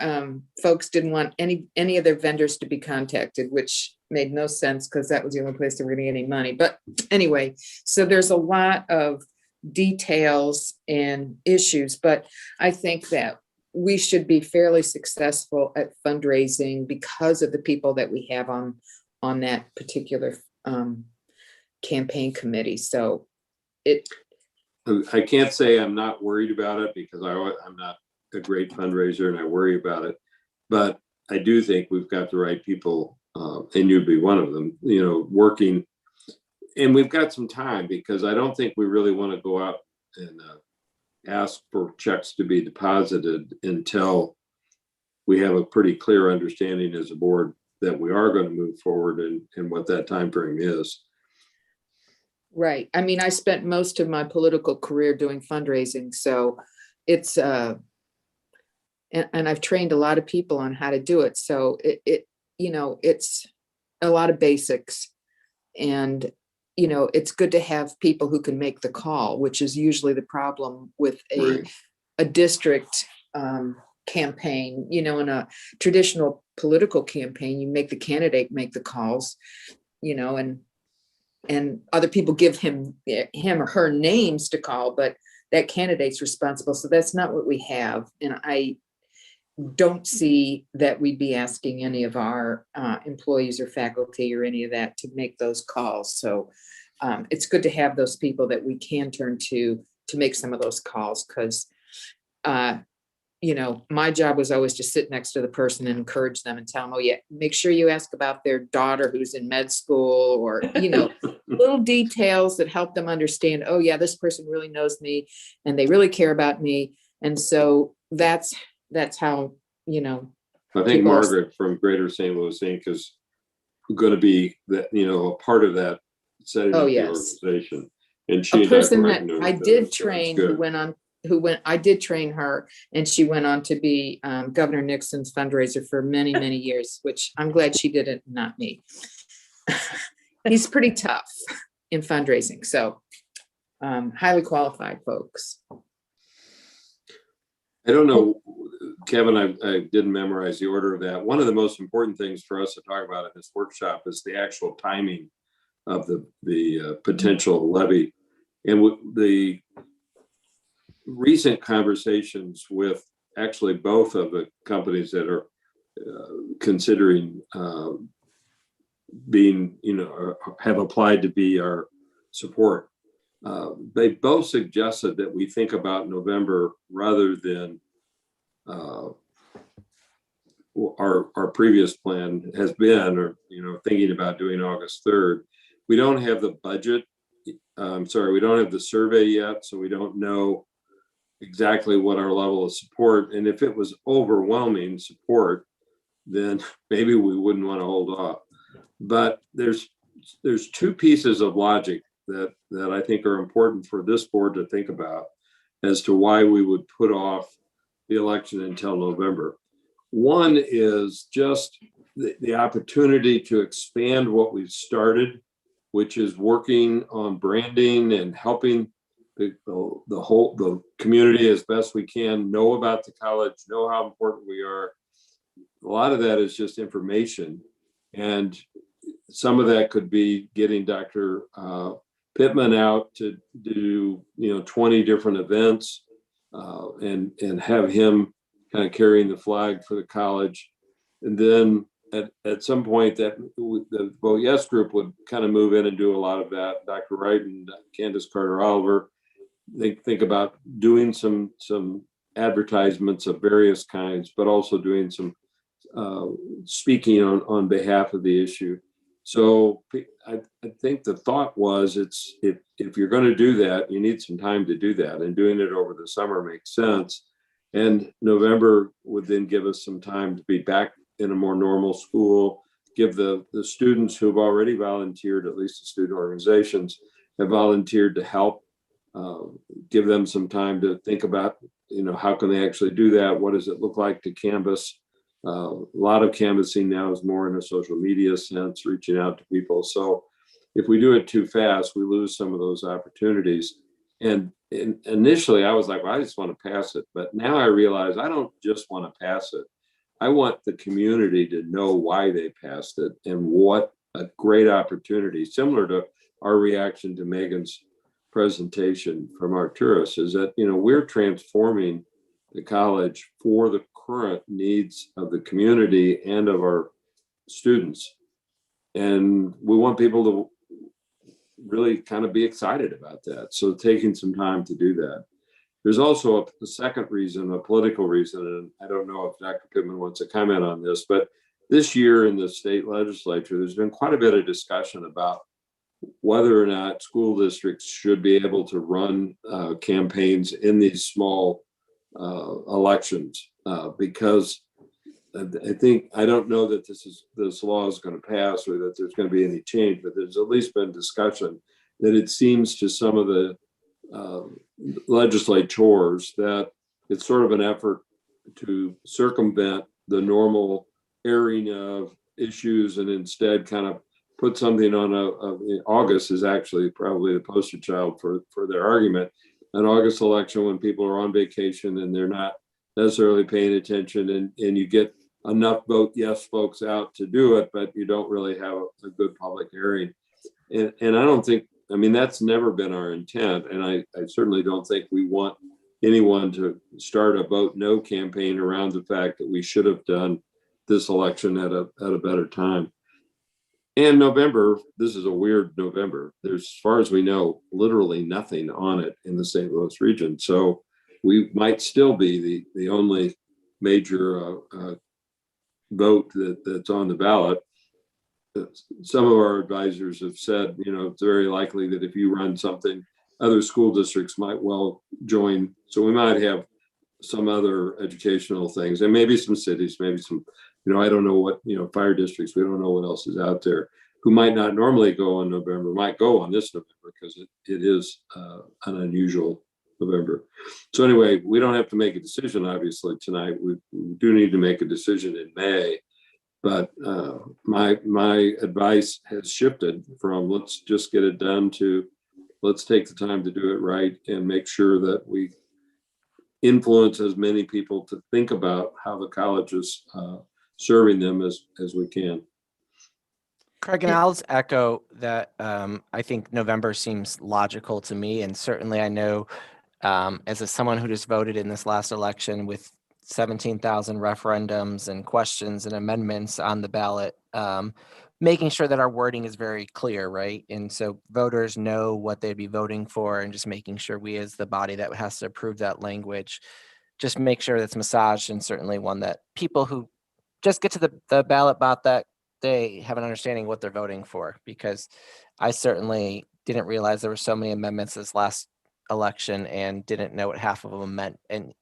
folks didn't want any of their vendors to be contacted, which made no sense because that was the only place they were gonna get any money. But anyway, so there's a lot of details and issues, but I think that we should be fairly successful at fundraising because of the people that we have on that particular campaign committee. So I can't say I'm not worried about it because I'm not a great fundraiser and I worry about it, but I do think we've got the right people, and you'd be one of them, working. And we've got some time because I don't think we really want to go out and ask for checks to be deposited until we have a pretty clear understanding as a board that we are going to move forward and what that time frame is. right. I mean, I spent most of my political career doing fundraising, so it's and I've trained a lot of people on how to do it. So it's a lot of basics, and it's good to have people who can make the call, which is usually the problem with Right. a district campaign. In a traditional political campaign, you make the candidate make the calls, and other people give him or her names to call, but that candidate's responsible. So that's not what we have. And I don't see that we'd be asking any of our employees or faculty or any of that to make those calls. So it's good to have those people that we can turn to make some of those calls, because my job was always to sit next to the person and encourage them and tell them, oh yeah, make sure you ask about their daughter who's in med school, or little details that help them understand, oh yeah, this person really knows me and they really care about me. And so that's how, I think people- Margaret from Greater St. Louis Inc. is going to be that, a part of that setting Oh, up the yes. organization. And she a and Dr. person Wright that knows I that, did so train it's good. I did train her, and she went on to be Governor Nixon's fundraiser for many, many years, which I'm glad she did it, not me. He's pretty tough in fundraising. So highly qualified folks. I don't know, Kevin, I didn't memorize the order of that. One of the most important things for us to talk about in this workshop is the actual timing of the potential levy. And the recent conversations with actually both of the companies that are considering being, have applied to be our support. They both suggested that we think about November rather than our previous plan has been, or thinking about doing August 3rd. We don't have the budget. We don't have the survey yet, so we don't know exactly what our level of support. And if it was overwhelming support, then maybe we wouldn't want to hold off. But there's two pieces of logic that I think are important for this board to think about as to why we would put off the election until November. One is just the opportunity to expand what we've started, which is working on branding and helping the community as best we can know about the college, know how important we are. A lot of that is just information, and some of that could be getting Dr. Pittman out to do 20 different events and have him kind of carrying the flag for the college. And then at some point that the Vote Yes group would kind of move in and do a lot of that. Dr. Wright and Candace Carter Oliver, they think about doing some advertisements of various kinds, but also doing some speaking on behalf of the issue. So I think the thought was if you're going to do that, you need some time to do that, and doing it over the summer makes sense. And November would then give us some time to be back in a more normal school, give the students who've already volunteered, at least the student organizations have volunteered to help, give them some time to think about, how can they actually do that? What does it look like to canvass? A lot of canvassing now is more in a social media sense, reaching out to people. So if we do it too fast, we lose some of those opportunities. And initially I was like, well, I just want to pass it. But now I realize I don't just want to pass it. I want the community to know why they passed it and what a great opportunity, similar to our reaction to Megan's presentation from Arcturus, is that, you know, we're transforming the college for the current needs of the community and of our students. And we want people to really kind of be excited about that. So taking some time to do that. There's also a second reason, a political reason, and I don't know if Dr. Pittman wants to comment on this, but this year in the state legislature, there's been quite a bit of discussion about whether or not school districts should be able to run campaigns in these small elections because I think, I don't know that this law is going to pass or that there's going to be any change, but there's at least been discussion that it seems to some of the legislators that it's sort of an effort to circumvent the normal airing of issues and instead kind of put something on August is actually probably the poster child for their argument. An August election when people are on vacation and they're not necessarily paying attention and you get enough vote yes folks out to do it, but you don't really have a good public hearing. And I don't think, I mean, that's never been our intent. And I certainly don't think we want anyone to start a vote no campaign around the fact that we should have done this election at a better time. And November, this is a weird November. There's, as far as we know, literally nothing on it in the St. Louis region. So we might still be the only major vote that's on the ballot. Some of our advisors have said, you know, it's very likely that if you run something, other school districts might well join. So we might have some other educational things and maybe some cities, maybe some, you know, I don't know what, you know, fire districts, we don't know what else is out there, who might not normally go in November, might go on this November because it is an unusual November. So anyway, we don't have to make a decision, obviously, tonight. We do need to make a decision in May. But my advice has shifted from let's just get it done to let's take the time to do it right and make sure that we influence as many people to think about how the college is serving them as we can. Craig, and I'll just echo that I think November seems logical to me. And certainly I know as someone who just voted in this last election with 17,000 referendums and questions and amendments on the ballot, making sure that our wording is very clear, right? And so voters know what they'd be voting for and just making sure we as the body that has to approve that language, just make sure that's massaged and certainly one that people who just get to the ballot bot that day have an understanding what they're voting for, because I certainly didn't realize there were so many amendments this last election and didn't know what half of them meant. And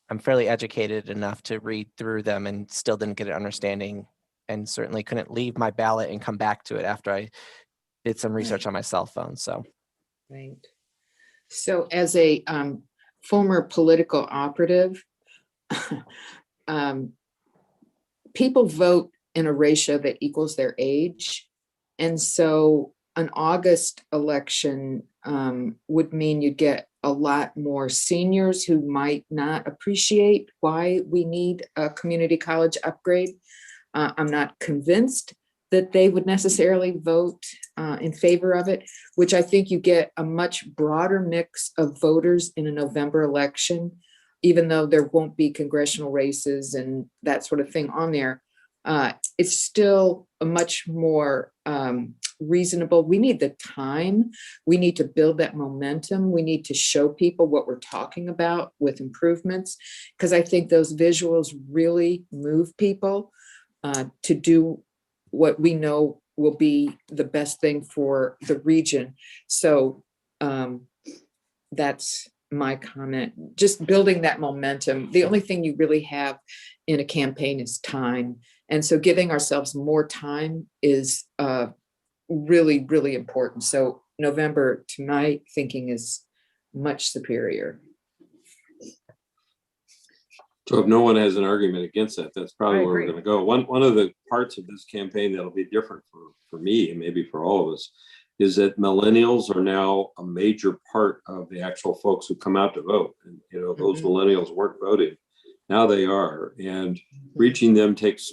I'm fairly educated enough to read through them and still didn't get an understanding and certainly couldn't leave my ballot and come back to it after I did some research on my cell phone. So, Right. So as a former political operative, people vote in a ratio that equals their age. And so an August election would mean you get a lot more seniors who might not appreciate why we need a community college upgrade. I'm not convinced that they would necessarily vote in favor of it, which I think you get a much broader mix of voters in a November election, even though there won't be congressional races and that sort of thing on there. It's still a much more reasonable. We need the time. We need to build that momentum. We need to show people what we're talking about with improvements, because I think those visuals really move people to do what we know will be the best thing for the region. So that's my comment. Just building that momentum. The only thing you really have in a campaign is time. And so giving ourselves more time is really, really important. So November, to my thinking, is much superior. So if no one has an argument against that, that's probably I where we're agree. going to go. One of the parts of this campaign that'll be different for me and maybe for all of us is that millennials are now a major part of the actual folks who come out to vote. And, you know, those millennials weren't voting Now they are, and reaching them takes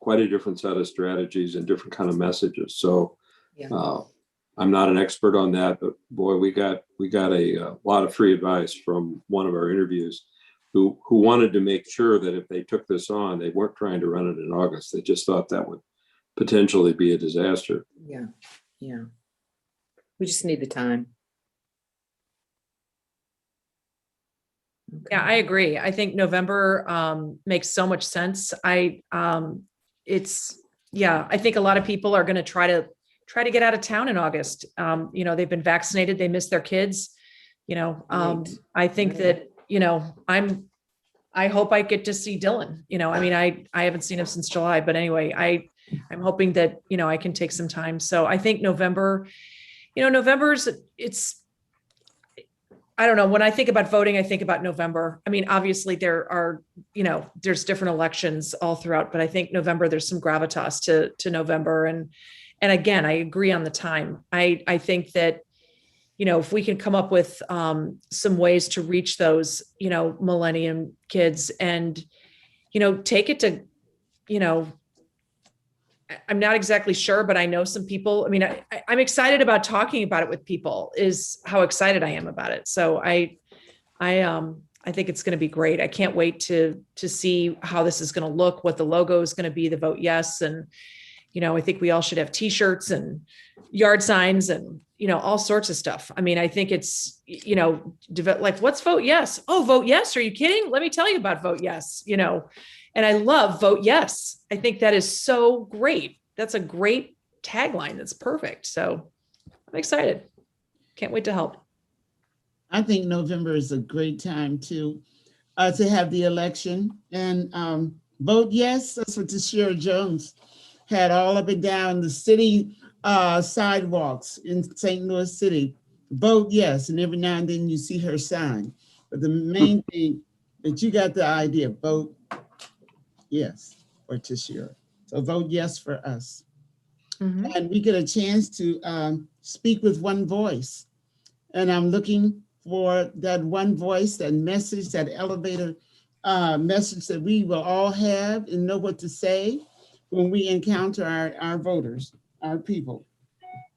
quite a different set of strategies and different kind of messages. So I'm not an expert on that, but boy, we got a lot of free advice from one of our interviews who wanted to make sure that if they took this on, they weren't trying to run it in August. They just thought that would potentially be a disaster. Yeah, yeah. We just need the time. Yeah, I agree. I think November makes so much sense. I think a lot of people are going to try to get out of town in August. They've been vaccinated, they miss their kids. Right. I think that, I hope I get to see Dylan. I haven't seen him since July, but anyway, I'm hoping that, I can take some time. So I think November, I don't know. When I think about voting, I think about November. I mean, obviously there's different elections all throughout, but I think November, there's some gravitas to November. And again, I agree on the time. I think that, if we can come up with some ways to reach those, millennium kids and, take it to, I'm not exactly sure, but I know some people. I mean, I'm excited about talking about it with people, is how excited I am about it. So I think it's going to be great. I can't wait to see how this is going to look, what the logo is going to be, the vote yes. And, I think we all should have t-shirts and yard signs and, all sorts of stuff. I mean, I think it's, like, what's vote yes? Oh, vote yes. Are you kidding? Let me tell you about vote yes, and I love vote yes. I think that is so great. That's a great tagline. That's perfect. So I'm excited. Can't wait to help. I think November is a great time to have the election and vote yes. That's what Tashira Jones had all up and down the city sidewalks in St. Louis City. Vote yes. And every now and then you see her sign. But the main thing that you got the idea, vote yes for Tashira. So vote yes for us. Mm-hmm. And we get a chance to speak with one voice. And I'm looking for that one voice, that message, that elevator message that we will all have and know what to say when we encounter our voters, our people.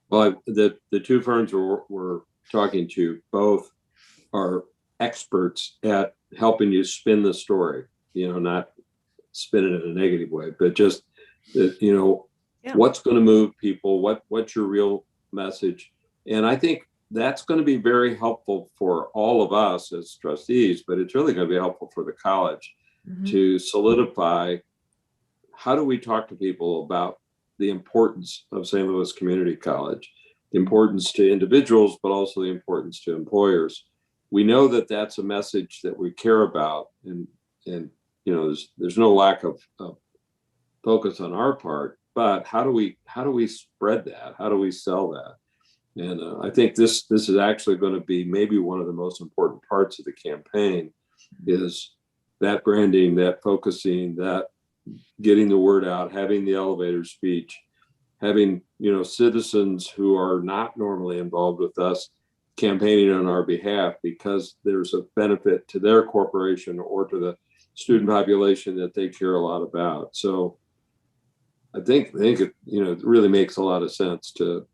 Well, the two firms we're talking to both are experts at helping you spin the story, not spin it in a negative way, but just what's going to move people, what's your real message. And I think that's going to be very helpful for all of us as trustees, but it's really going to be helpful for the college to solidify how do we talk to people about the importance of St. Louis Community College, the importance to individuals, but also the importance to employers. We know that that's a message that we care about, and there's no lack of focus on our part, but how do we spread that? How do we sell that? And I think this is actually going to be maybe one of the most important parts of the campaign, is that branding, that focusing, that getting the word out, having the elevator speech, having citizens who are not normally involved with us campaigning on our behalf because there's a benefit to their corporation or to the student population that they care a lot about. So I think it really makes a lot of sense to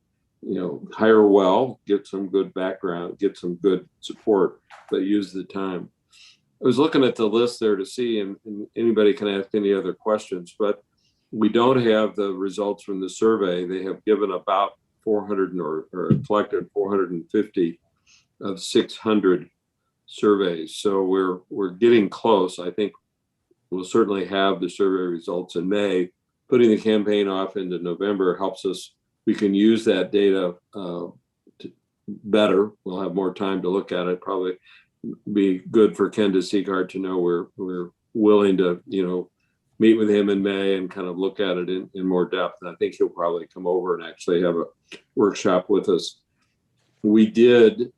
hire well, get some good background, get some good support, but use the time. I was looking at the list there to see, and anybody can ask any other questions, but we don't have the results from the survey. They have given about 400 or collected 450 of 600 surveys. So we're getting close. I think we'll certainly have the survey results in May. Putting the campaign off into November helps us. We can use that data better. We'll have more time to look at it. Probably be good for Ken DeSiegart to know we're willing to meet with him in May and kind of look at it in more depth. And I think he'll probably come over and actually have a workshop with us. We did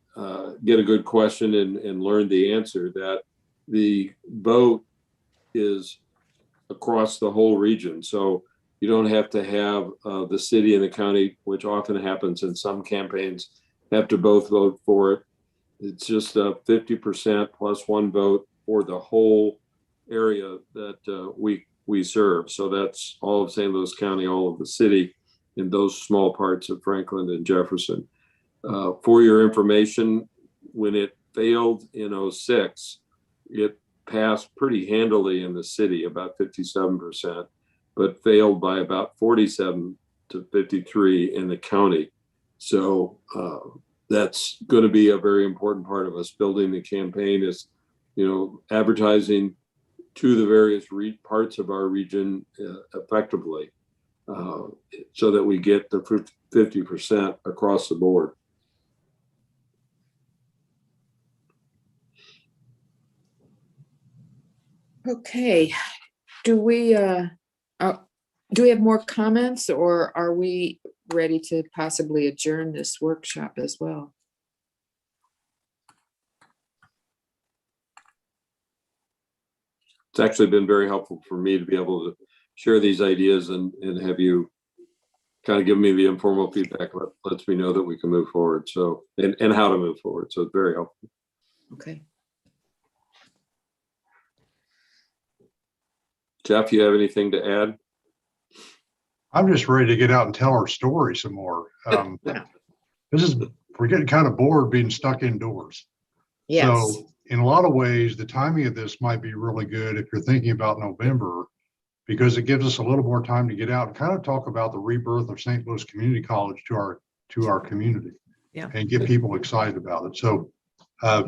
get a good question and learned the answer that the vote is across the whole region. So you don't have to have the city and the county, which often happens in some campaigns, have to both vote for it. It's just a 50% plus one vote for the whole area that we serve. So that's all of St. Louis County, all of the city, in those small parts of Franklin and Jefferson. For your information, when it failed in 06, it passed pretty handily in the city, about 57%, but failed by about 47 to 53 in the county. So that's going to be a very important part of us building the campaign, is, advertising to the various parts of our region effectively, so that we get the 50% across the board. Okay, do we have more comments, or are we ready to possibly adjourn this workshop as well? It's actually been very helpful for me to be able to share these ideas and have you kind of give me the informal feedback that lets me know that we can move forward. So, and how to move forward. So it's very helpful. Okay. Jeff, you have anything to add? I'm just ready to get out and tell our story some more. We're getting kind of bored being stuck indoors. Yes. So in a lot of ways, the timing of this might be really good if you're thinking about November, because it gives us a little more time to get out and kind of talk about the rebirth of St. Louis Community College to our community, and get people excited about it. So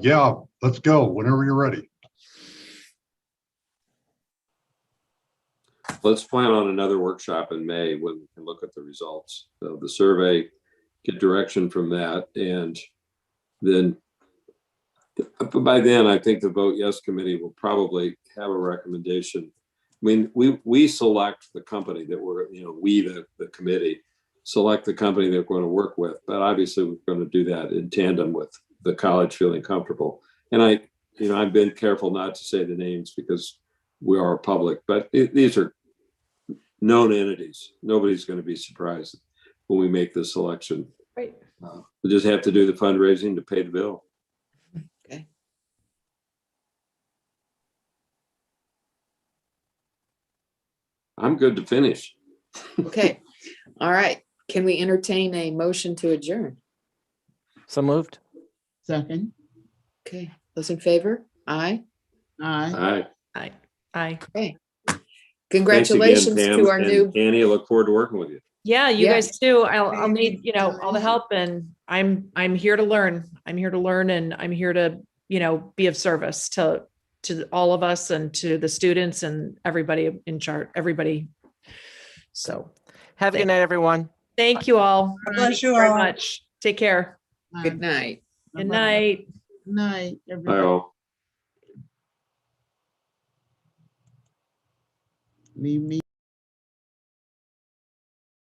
yeah, let's go whenever you're ready. Let's plan on another workshop in May when we can look at the results of the survey, get direction from that, and then by then I think the Vote Yes committee will probably have a recommendation. I mean, we select the company that we're, the committee select the company that we're going to work with, but obviously we're going to do that in tandem with the college feeling comfortable. And I've been careful not to say the names because we are public, but these are known entities. Nobody's going to be surprised when we make this selection. Right. We just have to do the fundraising to pay the bill. Okay. I'm good to finish. Okay. All right. Can we entertain a motion to adjourn? So moved. Second. Okay. Those in favor? Aye. Aye. Aye. Aye. Okay. Thanks again, Congratulations Pam to our and new. Annie. I look forward to working with you. Yeah, you Yeah. guys too. I'll need, all the help, and I'm here to learn. I'm here to learn, and I'm here to, be of service to all of us and to the students and everybody in charge, everybody. So Have a good night, everyone. thank you all. Bless Thank you very all. much. Take care. Good night. Good night. Good night, Bye everybody. all. Leave me.